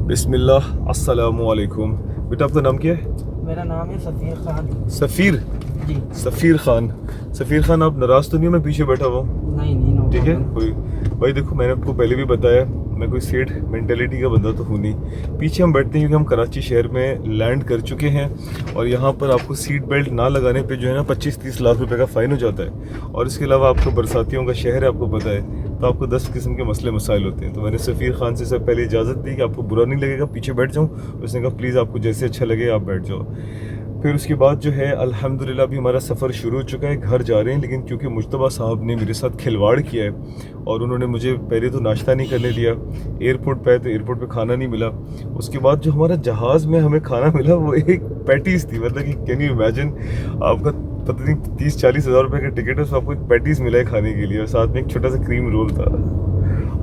A: बिस्मिल्लाह, अस्सलामु अलैकुम। बेटा आपका नाम क्या है?
G: मेरा नाम है सफ़ीर खान।
A: सफ़ीर?
G: जी।
A: सफ़ीर खान। सफ़ीर खान आप नाराज़ तो नहीं हो मैं पीछे बैठा हुआ हूँ?
G: नहीं नो
A: ठीक है
G: प्रॉब्लम।
A: कोई भाई देखो मैंने आपको पहले भी बताया मैं कोई सेठ मेंटेलिटी का बंदा तो हूँ नहीं। पीछे हम बैठते हैं क्योंकि हम कराची शहर में लैंड कर चुके हैं और यहाँ पर आपको सीट बेल्ट ना लगाने पे जो है ना 25-30 लाख रुपए का फ़ाइन हो जाता है। और इसके अलावा आपको बरसातियों का शहर है, आपको पता है, तो आपको 10 किस्म के मसले मसाइल होते हैं। तो मैंने सफ़ीर खान से सब पहले इजाज़त दी कि आपको बुरा नहीं लगेगा पीछे बैठ जाऊँ। उसने कहा प्लीज़ आपको जैसे अच्छा लगे आप बैठ जाओ। फिर उसके बाद जो है अल्हम्दुलिल्लाह अभी हमारा सफ़र शुरू हो चुका है, घर जा रहे हैं। लेकिन क्योंकि मुश्तबा साहब ने मेरे साथ खिलवाड़ किया है और उन्होंने मुझे पहले तो नाश्ता नहीं करने दिया, एयरपोर्ट पे तो एयरपोर्ट पे खाना नहीं मिला। उसके बाद जो हमारा जहाज़ में हमें खाना मिला वो एक पैटीज़ थी। मतलब कि कैन यू इमेजिन, आपका पता नहीं 30-40 हज़ार रुपये का टिकट है, उसमें आपको एक पैटीज़ मिला है खाने के लिए और साथ में एक छोटा सा क्रीम रोल था।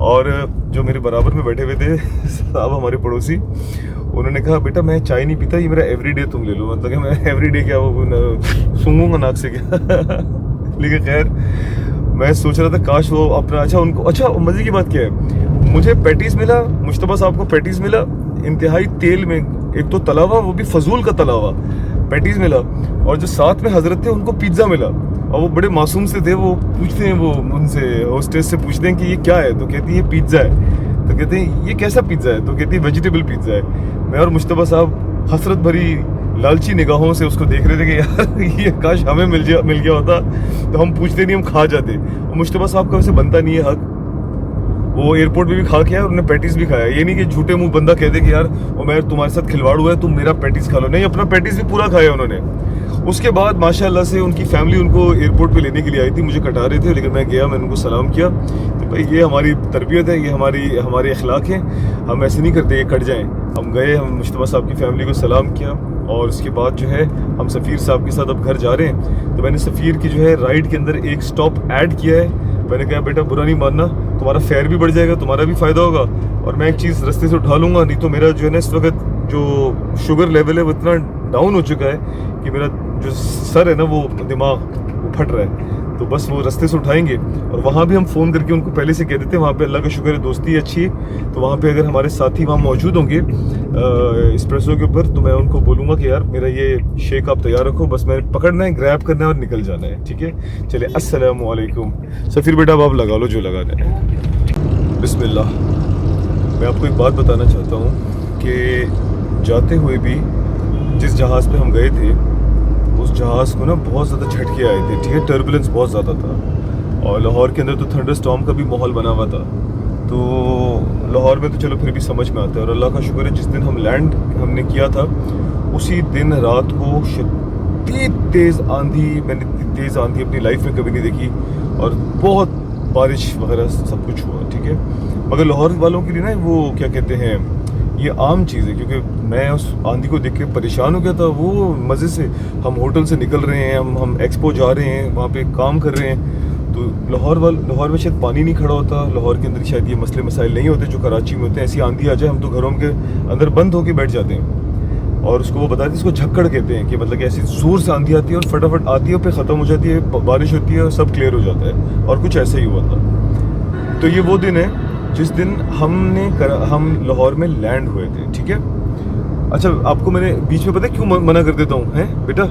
A: और जो मेरे बराबर में बैठे हुए थे साहब हमारे पड़ोसी, उन्होंने कहा बेटा मैं चाय नहीं पीता, ये मेरा एवरीडे तुम ले लो। मतलब कि मैं एवरीडे क्या वो सूंघूंगा नाक से क्या लेकिन खैर मैं सोच रहा था काश वो अपना अच्छा उनको अच्छा मज़े की बात क्या है, मुझे पैटीज़ मिला, मुश्तबा साहब को पैटीज़ मिला इंतहाई तेल में, एक तो तला हुआ वो भी फजूल का तला हुआ पैटीज़ मिला, और जो साथ में हजरत थे उनको पिज़्ज़ा मिला। और वो बड़े मासूम से थे, वो पूछते हैं, वो उनसे होस्टेस से पूछते हैं कि ये क्या है, तो कहती है ये पिज़्ज़ा है। तो कहते हैं ये कैसा पिज़्ज़ा है, तो कहती है वेजिटेबल पिज़्ज़ा है। मैं और मुश्तबा साहब हसरत भरी लालची निगाहों से उसको देख रहे थे कि यार ये काश हमें मिल गया होता तो हम पूछते नहीं, हम खा जाते। मुश्तबा साहब का वैसे बनता नहीं है हक, वो एयरपोर्ट पे भी खा के आया, उन्होंने पैटीज भी खाया। ये नहीं कि झूठे मुंह बंदा कह दे कि यार उमैर तुम्हारे साथ खिलवाड़ हुआ है, तुम मेरा पैटीज खा लो। नहीं, अपना पैटीज भी पूरा खाया उन्होंने। उसके बाद माशाल्लाह से उनकी फैमिली उनको एयरपोर्ट पे लेने के लिए आई थी, मुझे कटा रहे थे, लेकिन मैं गया, मैंने उनको सलाम किया। तो भाई ये हमारी तरबियत है, ये हमारे अखलाक हैं, हम ऐसे नहीं करते ये कट जाएँ। हम गए, हम मुश्तबा साहब की फैमिली को सलाम किया और उसके बाद जो है हम सफ़ीर साहब के साथ अब घर जा रहे हैं। तो मैंने सफ़ीर की जो है राइड के अंदर एक स्टॉप ऐड किया है। मैंने कहा बेटा बुरा नहीं मानना, तुम्हारा फेयर भी बढ़ जाएगा, तुम्हारा भी फ़ायदा होगा और मैं एक चीज़ रास्ते से उठा लूँगा। नहीं तो मेरा जो है ना इस वक्त जो शुगर लेवल है वो इतना डाउन हो चुका है कि मेरा जो सर है ना वो दिमाग वो फट रहा है। तो बस वो रास्ते से उठाएंगे और वहाँ भी हम फ़ोन करके उनको पहले से कह देते हैं, वहाँ पे अल्लाह का शुक्र है दोस्ती अच्छी है। तो वहाँ पे अगर हमारे साथी वहाँ मौजूद होंगे एक्सप्रेसो के ऊपर, तो मैं उनको बोलूँगा कि यार मेरा ये शेक आप तैयार रखो, बस मैंने पकड़ना है, ग्रैब करना है और निकल जाना है। ठीक है, चलिए अस्सलामु अलैकुम। सफ़ीर बेटा अब आप लगा लो जो लगाना है। बिस्मिल्लाह। मैं आपको एक बात बताना चाहता हूँ कि जाते हुए भी जिस जहाज़ पे हम गए थे उस जहाज़ को ना बहुत ज़्यादा झटके आए थे। ठीक है, टर्बुलेंस बहुत ज़्यादा था और लाहौर के अंदर तो थंडर स्टॉर्म का भी माहौल बना हुआ था। तो लाहौर में तो चलो फिर भी समझ में आता है और अल्लाह का शुक्र है जिस दिन हम लैंड हमने किया था उसी दिन रात को शदीद तेज़ आंधी, मैंने तेज़ आंधी अपनी लाइफ में कभी नहीं देखी और बहुत बारिश वगैरह सब कुछ हुआ। ठीक है, मगर लाहौर वालों के लिए ना वो क्या कहते हैं, ये आम चीज़ है, क्योंकि मैं उस आंधी को देख के परेशान हो गया था। वो मज़े से हम होटल से निकल रहे हैं, हम एक्सपो जा रहे हैं, वहाँ पे काम कर रहे हैं। तो लाहौर में शायद पानी नहीं खड़ा होता, लाहौर के अंदर शायद ये मसले मसाइल नहीं होते जो कराची में होते हैं। ऐसी आंधी आ जाए हम तो घरों के अंदर बंद होके बैठ जाते हैं और उसको वो बताते हैं, इसको झक्कड़ कहते हैं कि मतलब कि ऐसी ज़ोर से आंधी आती है और फटाफट आती है, फिर ख़त्म हो जाती है, बारिश होती है और सब क्लियर हो जाता है। और कुछ ऐसा ही हुआ था। तो ये वो दिन है जिस दिन हम लाहौर में लैंड हुए थे। ठीक है, अच्छा आपको मैंने बीच में पता है क्यों मना कर देता हूँ, हैं बेटा,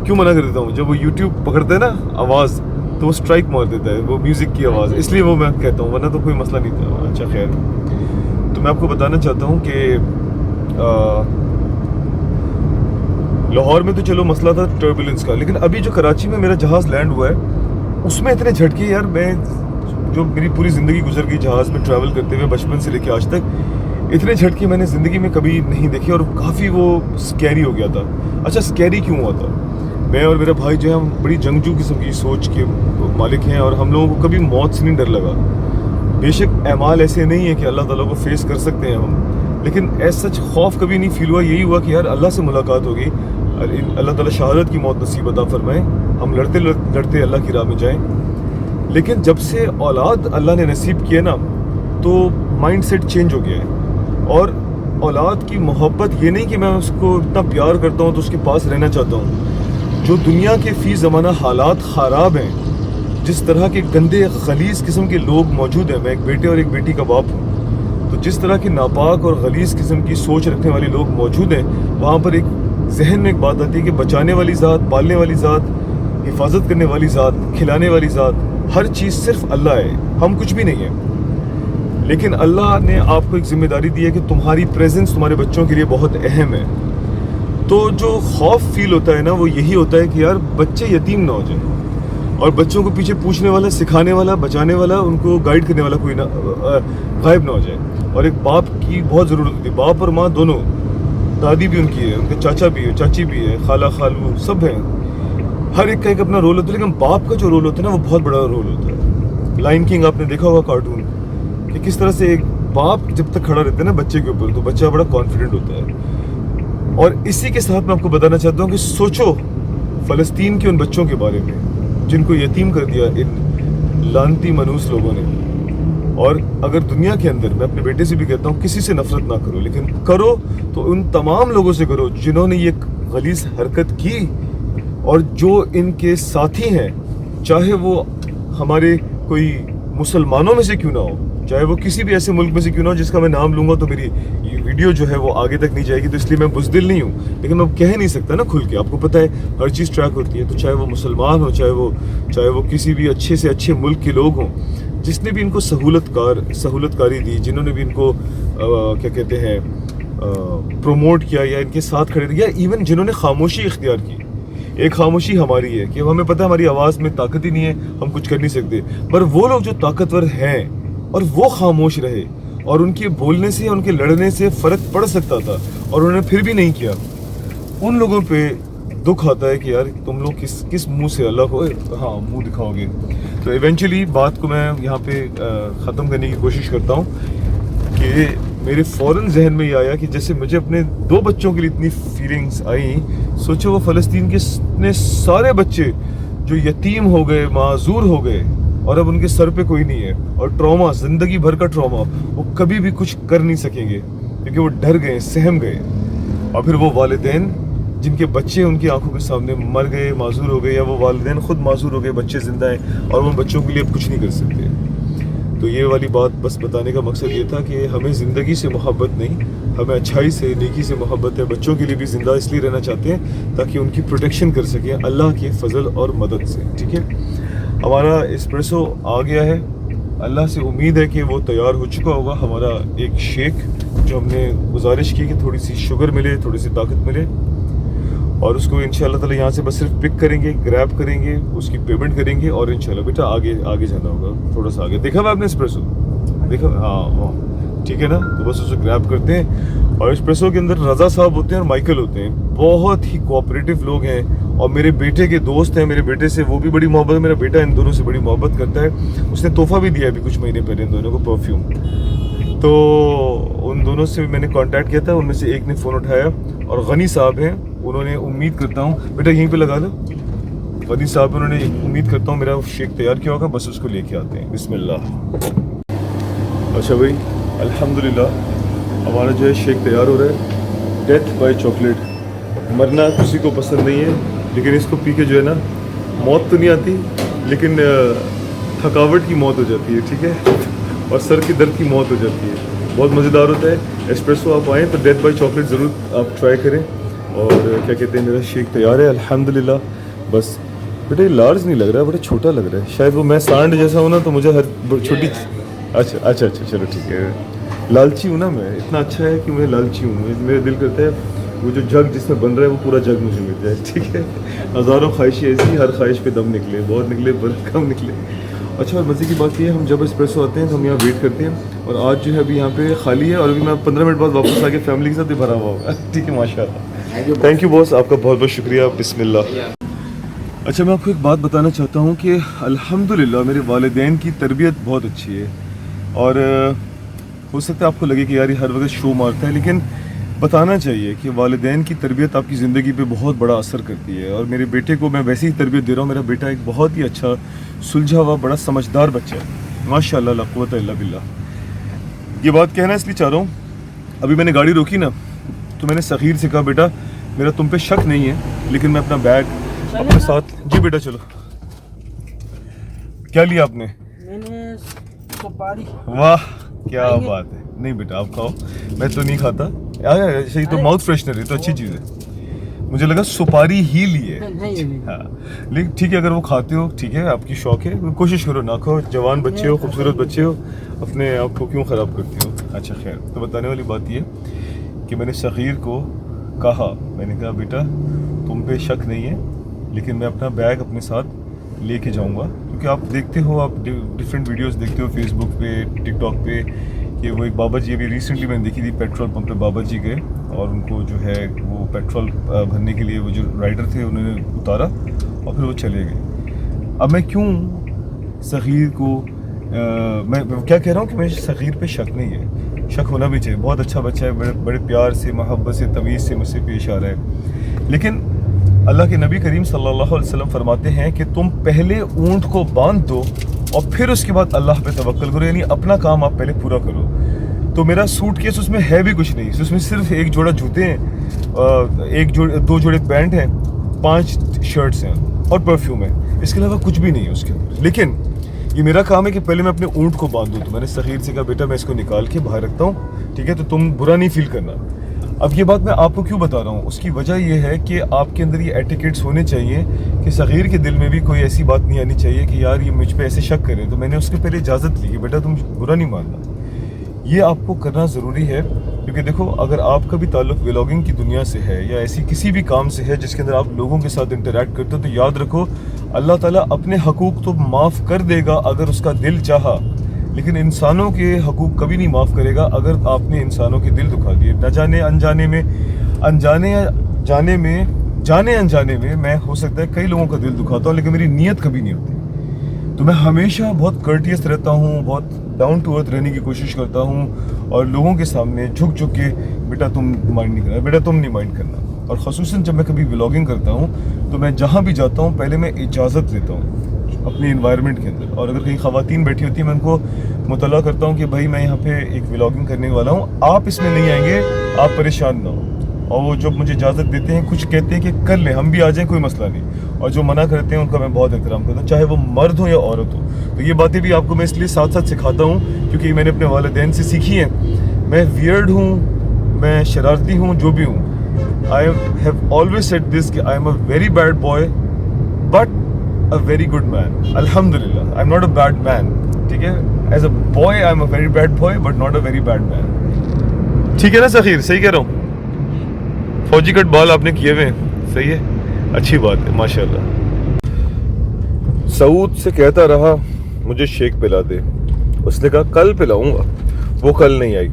A: क्यों मना कर देता हूँ? जब वो यूट्यूब पकड़ता है ना आवाज़ तो वो स्ट्राइक मार देता है, वो म्यूज़िक की आवाज़, इसलिए वो मैं कहता हूँ, वरना तो कोई मसला नहीं था। अच्छा खैर, तो मैं आपको बताना चाहता हूँ कि लाहौर में तो चलो मसला था टर्बुलेंस का, लेकिन अभी जो कराची में मेरा जहाज़ लैंड हुआ है उसमें इतने झटके यार, मैं जो मेरी पूरी ज़िंदगी गुजर गई जहाज़ में ट्रैवल करते हुए बचपन से लेके आज तक, इतने झटके मैंने ज़िंदगी में कभी नहीं देखे और काफ़ी वो स्कैरी हो गया था। अच्छा स्कैरी क्यों हुआ था? मैं और मेरा भाई जो है हम बड़ी जंगजू किस्म की सोच के मालिक हैं और हम लोगों को कभी मौत से नहीं डर लगा। बेशक अमाल ऐसे नहीं है कि अल्लाह ताला को फेस कर सकते हैं हम, लेकिन ऐसा सच खौफ कभी नहीं फील हुआ। यही हुआ कि यार अल्लाह से मुलाकात होगी, अल्लाह ताला शहादत की मौत नसीब अता फरमाए, हम लड़ते लड़ते अल्लाह की राह में जाएँ। लेकिन जब से औलाद अल्लाह ने नसीब किए ना तो माइंड सेट चेंज हो गया है और औलाद की मोहब्बत ये नहीं कि मैं उसको इतना प्यार करता हूँ तो उसके पास रहना चाहता हूँ। जो दुनिया के फ़ी ज़माना हालात ख़राब हैं, जिस तरह के गंदे गलीज़ किस्म के लोग मौजूद हैं, मैं एक बेटे और एक बेटी का बाप हूँ, तो जिस तरह के नापाक और गलीज़ किस्म की सोच रखने वाले लोग मौजूद हैं, वहाँ पर एक जहन में एक बात आती है कि बचाने वाली ज़ात, पालने वाली ज़ात, हिफाजत करने वाली ज़ात, खिलाने वाली ज़ात, हर चीज़ सिर्फ अल्लाह है, हम कुछ भी नहीं है। लेकिन अल्लाह ने आपको एक ज़िम्मेदारी दी है कि तुम्हारी प्रेजेंस तुम्हारे बच्चों के लिए बहुत अहम है। तो जो खौफ फील होता है ना वो यही होता है कि यार बच्चे यतीम ना हो जाए और बच्चों को पीछे पूछने वाला, सिखाने वाला, बचाने वाला, उनको गाइड करने वाला कोई ना गायब ना हो जाए। और एक बाप की बहुत ज़रूरत होती है, बाप और माँ दोनों, दादी भी उनकी है, उनके चाचा भी है, चाची भी है, खाला खालू सब हैं, हर एक का एक अपना रोल होता है। लेकिन बाप का जो रोल होता है ना वो बहुत बड़ा रोल होता है। लायन किंग आपने देखा होगा कार्टून, कि किस तरह से एक बाप जब तक खड़ा रहता है ना बच्चे के ऊपर तो बच्चा बड़ा कॉन्फिडेंट होता है। और इसी के साथ मैं आपको बताना चाहता हूँ कि सोचो फ़लस्तीन के उन बच्चों के बारे में जिनको यतीम कर दिया इन लानती मनूस लोगों ने। और अगर दुनिया के अंदर, मैं अपने बेटे से भी कहता हूँ, किसी से नफरत ना करो, लेकिन करो तो उन तमाम लोगों से करो जिन्होंने ये गलीज़ हरकत की और जो इनके साथी हैं, चाहे वो हमारे कोई मुसलमानों में से क्यों ना हो, चाहे वो किसी भी ऐसे मुल्क में से क्यों ना हो जिसका मैं नाम लूँगा तो मेरी ये वीडियो जो है वो आगे तक नहीं जाएगी, तो इसलिए मैं बुज़दिल नहीं हूँ। लेकिन मैं कह नहीं सकता ना खुल के, आपको पता है हर चीज़ ट्रैक होती है। तो चाहे वो मुसलमान हो, चाहे वो किसी भी अच्छे से अच्छे मुल्क के लोग हों, जिसने भी इनको सहूलतकारी दी, जिन्होंने भी इनको क्या कहते हैं प्रमोट किया या इनके साथ खड़े थे, या इवन जिन्होंने खामोशी इख्तियार की। एक खामोशी हमारी है कि हमें पता है हमारी आवाज़ में ताकत ही नहीं है, हम कुछ कर नहीं सकते, पर वो लोग जो ताकतवर हैं और वो खामोश रहे और उनके बोलने से, उनके लड़ने से फ़र्क पड़ सकता था और उन्होंने फिर भी नहीं किया, उन लोगों पे दुख आता है कि यार तुम लोग किस मुंह से अल्लाह को मुंह दिखाओगे। तो इवेंचुअली बात को मैं यहाँ पे ख़त्म करने की कोशिश करता हूँ कि मेरे फ़ौरन जहन में ये आया कि जैसे मुझे अपने 2 बच्चों के लिए इतनी फीलिंग्स आई, सोचो वो फ़लस्तीन के इतने सारे बच्चे जो यतीम हो गए, माजूर हो गए और अब उनके सर पे कोई नहीं है, और ट्रॉमा, ज़िंदगी भर का ट्रॉमा, वो कभी भी कुछ कर नहीं सकेंगे क्योंकि वो डर गए, सहम गए। और फिर वो वालिदैन जिनके बच्चे उनकी आंखों के सामने मर गए, माजूर हो गए, या वो वालिदैन खुद माजूर हो गए, बच्चे ज़िंदा हैं और वो बच्चों के लिए अब कुछ नहीं कर सकते। तो ये वाली बात बस बताने का मकसद ये था कि हमें ज़िंदगी से मोहब्बत नहीं, हमें अच्छाई से, नेकी से मोहब्बत है। बच्चों के लिए भी ज़िंदा इसलिए रहना चाहते हैं ताकि उनकी प्रोटेक्शन कर सकें अल्लाह के फजल और मदद से। ठीक है, हमारा एस्प्रेसो आ गया है, अल्लाह से उम्मीद है कि वो तैयार हो चुका होगा। हमारा एक शेक जो हमने गुजारिश की कि थोड़ी सी शुगर मिले, थोड़ी सी ताकत मिले, और उसको इंशाल्लाह ताला यहाँ से बस सिर्फ पिक करेंगे, ग्रैब करेंगे, उसकी पेमेंट करेंगे और इंशाल्लाह बेटा आगे जाना होगा, थोड़ा सा आगे। देखा हुआ आपने एस्प्रेसो? देखा? हाँ, ठीक है ना। तो बस उसको ग्रैब करते हैं। और एस्प्रेसो के अंदर रज़ा साहब होते हैं और माइकल होते हैं, बहुत ही कोऑपरेटिव लोग हैं और मेरे बेटे के दोस्त हैं। मेरे बेटे से वो भी बड़ी मोहब्बत है, मेरा बेटा इन दोनों से बड़ी मोहब्बत करता है। उसने तोहफा भी दिया अभी कुछ महीने पहले इन दोनों को, परफ्यूम। तो उन दोनों से मैंने कांटेक्ट किया था, उनमें से एक ने फ़ोन उठाया और गनी साहब हैं, उन्होंने, उम्मीद करता हूँ बेटा यहीं पे लगा लो, गनी साहब उन्होंने, उम्मीद करता हूँ मेरा शेक तैयार किया होगा, बस उसको लेके आते हैं। बिस्मिल्लाह। अच्छा भाई, अल्हम्दुलिल्लाह हमारा जो है शेक तैयार हो रहा है, डेथ बाय चॉकलेट। मरना किसी को पसंद नहीं है, लेकिन इसको पी के जो है ना, मौत तो नहीं आती लेकिन थकावट की मौत हो जाती है। ठीक है, और सर के दर्द की मौत हो जाती है। बहुत मज़ेदार होता है एस्प्रेसो। आप आएँ तो डेथ बाय चॉकलेट ज़रूर आप ट्राई करें। और क्या कहते हैं, मेरा शेक तैयार है अल्हम्दुलिल्लाह। बस बेटा ये लार्ज नहीं लग रहा है, बड़ा छोटा लग रहा है। शायद वो मैं सांड जैसा हूँ ना, तो मुझे हर छोटी, अच्छा चलो ठीक है। लालची हूँ ना मैं, इतना अच्छा है कि मैं लालची हूँ। मेरा दिल करता है वो जो जग जिसमें बन रहा है वो पूरा जग मुझे मिल जाए। ठीक है, हज़ारों ख्वाहिशें ऐसी, हर ख्वाहिश पे दम निकले, बहुत निकले पर कम निकले। अच्छा, और मज़े की बात ये है, हम जब एस्प्रेसो आते हैं तो हम यहाँ वेट करते हैं, और आज जो है अभी यहाँ पे खाली है और अभी मैं 15 मिनट बाद वापस आके फैमिली के साथ ही भरा हुआ होगा। ठीक है, माशाल्लाह। थैंक यू बॉस, आपका बहुत बहुत शुक्रिया। बिस्मिल्लाह। अच्छा, मैं आपको एक बात बताना चाहता हूँ कि अल्हम्दुलिल्लाह मेरे वालिदैन की तरबियत बहुत अच्छी है। और हो सकता है आपको लगे कि यार ये हर वक्त शो मारता है, लेकिन बताना चाहिए कि वालिदैन की तरबियत आपकी ज़िंदगी पे बहुत बड़ा असर करती है। और मेरे बेटे को मैं वैसी ही तरबियत दे रहा हूँ। मेरा बेटा एक बहुत ही अच्छा, सुलझा हुआ, बड़ा समझदार बच्चा है, माशाअल्लाह, ला कुव्वता इल्ला बिल्लाह। ये बात कहना इसलिए चाह रहा हूँ, अभी मैंने गाड़ी रोकी ना, तो मैंने सग़ीर से कहा बेटा मेरा तुम पे शक नहीं है, लेकिन मैं अपना बैग अपने साथ, जी बेटा चलो। क्या लिया आपने?
G: मैंने सुपारी।
A: वाह क्या बात है। नहीं बेटा आप खाओ, मैं तो नहीं खाता। ये तो माउथ फ्रेशनर है, तो अच्छी चीज़ है। मुझे लगा सुपारी ही ली है। हाँ, लेकिन ठीक है, अगर वो खाते हो ठीक है, आपकी शौक है, कोशिश करो ना खाओ। जवान बच्चे हो, खूबसूरत बच्चे हो, अपने आप को क्यों ख़राब करते हो। अच्छा खैर, तो बताने वाली बात ये कि मैंने सग़ीर को कहा, मैंने कहा बेटा तुम पे शक नहीं है, लेकिन मैं अपना बैग अपने साथ लेके जाऊंगा, क्योंकि आप देखते हो, आप डिफरेंट वीडियोस देखते हो फेसबुक पे, टिकटॉक पे, कि वो एक बाबा जी, अभी रिसेंटली मैंने देखी थी, पेट्रोल पंप पे बाबा जी गए और उनको जो है वो पेट्रोल भरने के लिए वो जो राइडर थे उन्होंने उतारा और फिर वो चले गए। अब मैं क्यों सग़ीर को मैं क्या कह रहा हूँ कि मैं सग़ीर पे शक नहीं है, शक होना भी चाहिए। बहुत अच्छा बच्चा है, बड़े प्यार से, मोहब्बत से, तमीज़ से मुझसे पेश आ रहा है। लेकिन अल्लाह के नबी करीम सल्लल्लाहु अलैहि वसल्लम फरमाते हैं कि तुम पहले ऊँट को बांध दो और फिर उसके बाद अल्लाह पे तवक्कल करो, यानी अपना काम आप पहले पूरा करो। तो मेरा सूटकेस उसमें है भी कुछ नहीं, उसमें सिर्फ एक जोड़ा जूते हैं, दो जोड़े पैंट हैं, 5 शर्ट्स हैं और परफ्यूम है, इसके अलावा कुछ भी नहीं है उसके अंदर। लेकिन ये मेरा काम है कि पहले मैं अपने ऊँट को बांधूँ। तो मैंने सग़ीर से कहा बेटा मैं इसको निकाल के बाहर रखता हूँ, ठीक है, तो तुम बुरा नहीं फील करना। अब ये बात मैं आपको क्यों बता रहा हूँ, उसकी वजह यह है कि आपके अंदर ये एटिकेट्स होने चाहिए कि सग़ीर के दिल में भी कोई ऐसी बात नहीं आनी चाहिए कि यार ये मुझ पे ऐसे शक करे। तो मैंने उसके पहले इजाज़त ली कि बेटा तुम बुरा नहीं मानना, ये आपको करना ज़रूरी है, क्योंकि देखो अगर आपका भी ताल्लुक़ व्लॉगिंग की दुनिया से है या ऐसी किसी भी काम से है जिसके अंदर आप लोगों के साथ इंटरेक्ट करते हो, तो याद रखो अल्लाह ताला अपने हकूक़ तो माफ़ कर देगा अगर उसका दिल चाहा, लेकिन इंसानों के हकूक़ कभी नहीं माफ़ करेगा अगर आपने इंसानों के दिल दुखा दिए। न जाने अनजाने में, अनजाने या जाने में, जाने अनजाने में मैं हो सकता है कई लोगों का दिल दुखाता हूँ, लेकिन मेरी नीयत कभी नहीं होती। तो मैं हमेशा बहुत कर्टियस रहता हूँ, बहुत डाउन टू अर्थ रहने की कोशिश करता हूँ और लोगों के सामने झुक झुक के बेटा तुम माइंड नहीं करना, बेटा तुम नहीं माइंड करना। और ख़ुसूसन जब मैं कभी व्लॉगिंग करता हूँ तो मैं जहाँ भी जाता हूँ पहले मैं इजाज़त लेता हूँ अपने इन्वायरमेंट के अंदर, और अगर कहीं ख़वातीन बैठी होती है मैं उनको मुतला करता हूँ कि भाई मैं यहाँ पे एक व्लॉगिंग करने वाला हूँ, आप इसमें नहीं आएंगे, आप परेशान ना हो। और वो जब मुझे इजाज़त देते हैं, कुछ कहते हैं कि कर लें, हम भी आ जाएं, कोई मसला नहीं, और जो मना करते हैं उनका मैं बहुत एहतराम करता हूँ, चाहे वो मर्द हो या औरत हो। तो ये बातें भी आपको मैं इसलिए साथ साथ सिखाता हूँ क्योंकि मैंने अपने वालिदैन से सीखी हैं। मैं वियर्ड हूँ, मैं शरारती हूँ, जो भी हूँ, I have always said this कि I am a very bad boy but a very good man. अल्हम्दुलिल्लाह, I am not a bad man, ठीक है। As a boy I am a very bad boy but not a very bad man. ठीक है ना सखीर, सही कह रहा हूँ? फौजी कट बाल आपने किए हुए हैं, सही है, अच्छी बात है, माशाल्लाह। सऊद से कहता रहा मुझे शेक पिला दे, उसने कहा कल पिलाऊंगा, वो कल नहीं आई।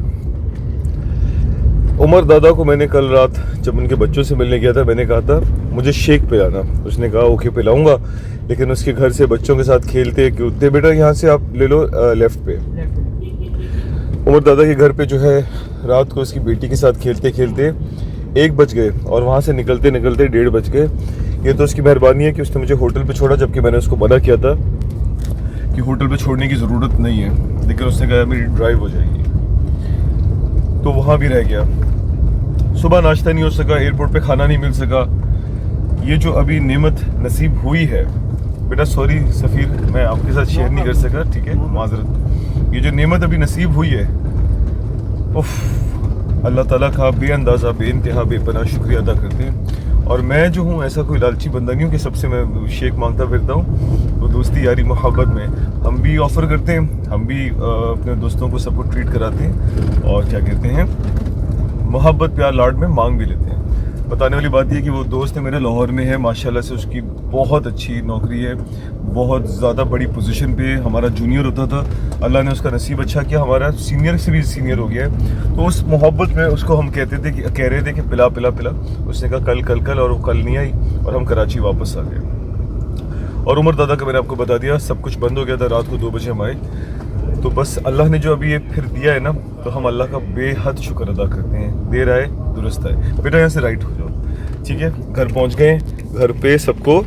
A: उमर दादा को मैंने कल रात जब उनके बच्चों से मिलने गया था, मैंने कहा था मुझे शेक पिलाना, उसने कहा ओके पिलाऊंगा, लेकिन उसके घर से बच्चों के साथ खेलते कूदते, बेटा यहाँ से आप ले लो लेफ्ट पे। उमर दादा के घर पे जो है रात को उसकी बेटी के साथ खेलते खेलते 1 बज गए और वहाँ से निकलते निकलते 1:30 बज गए। ये तो उसकी मेहरबानी है कि उसने मुझे होटल पे छोड़ा, जबकि मैंने उसको मना किया था कि होटल पे छोड़ने की ज़रूरत नहीं है, लेकिन उसने कहा मेरी ड्राइव हो जाएगी, तो वहाँ भी रह गया। सुबह नाश्ता नहीं हो सका, एयरपोर्ट पे खाना नहीं मिल सका। ये जो अभी नेमत नसीब हुई है, बेटा सॉरी सफ़ीर, मैं आपके साथ शेयर नहीं कर सका, ठीक है, माजरत। ये जो नेमत अभी नसीब हुई है, उफ़, अल्लाह ताला का बेअंदाज़ा बेइंतहा बेपनाह शुक्रिया अदा करते हैं। और मैं जो हूँ ऐसा कोई लालची बंदा नहीं हूँ कि सबसे मैं शेक मांगता फिरता हूँ। तो दोस्ती यारी मोहब्बत में हम भी ऑफ़र करते हैं, हम भी अपने दोस्तों को सबको ट्रीट कराते हैं, और क्या कहते हैं, मोहब्बत प्यार लाड में मांग भी लेते हैं। बताने वाली बात यह कि वो दोस्त है मेरे लाहौर में है, माशाल्लाह से उसकी बहुत अच्छी नौकरी है, बहुत ज़्यादा बड़ी पोजीशन पे हमारा जूनियर होता था, अल्लाह ने उसका नसीब अच्छा किया, हमारा सीनियर से भी सीनियर हो गया है। तो उस मोहब्बत में उसको हम कहते थे कि कह रहे थे कि पिला पिला पिला, उसने कहा कल कल कल, और वो कल नहीं आई और हम कराची वापस आ गए। और उमर दादा का मैंने आपको बता दिया, सब कुछ बंद हो गया था, रात को 2 बजे हम आए। तो बस अल्लाह ने जो अभी ये फिर दिया है ना, तो हम अल्लाह का बेहद शुक्र अदा करते हैं। देर आए दुरुस्त आए। बेटा यहाँ से राइट हो जाओ, ठीक है। घर पहुँच गए, घर पे सबको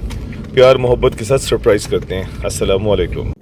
A: प्यार मोहब्बत के साथ सरप्राइज़ करते हैं। अस्सलामु अलैकुम।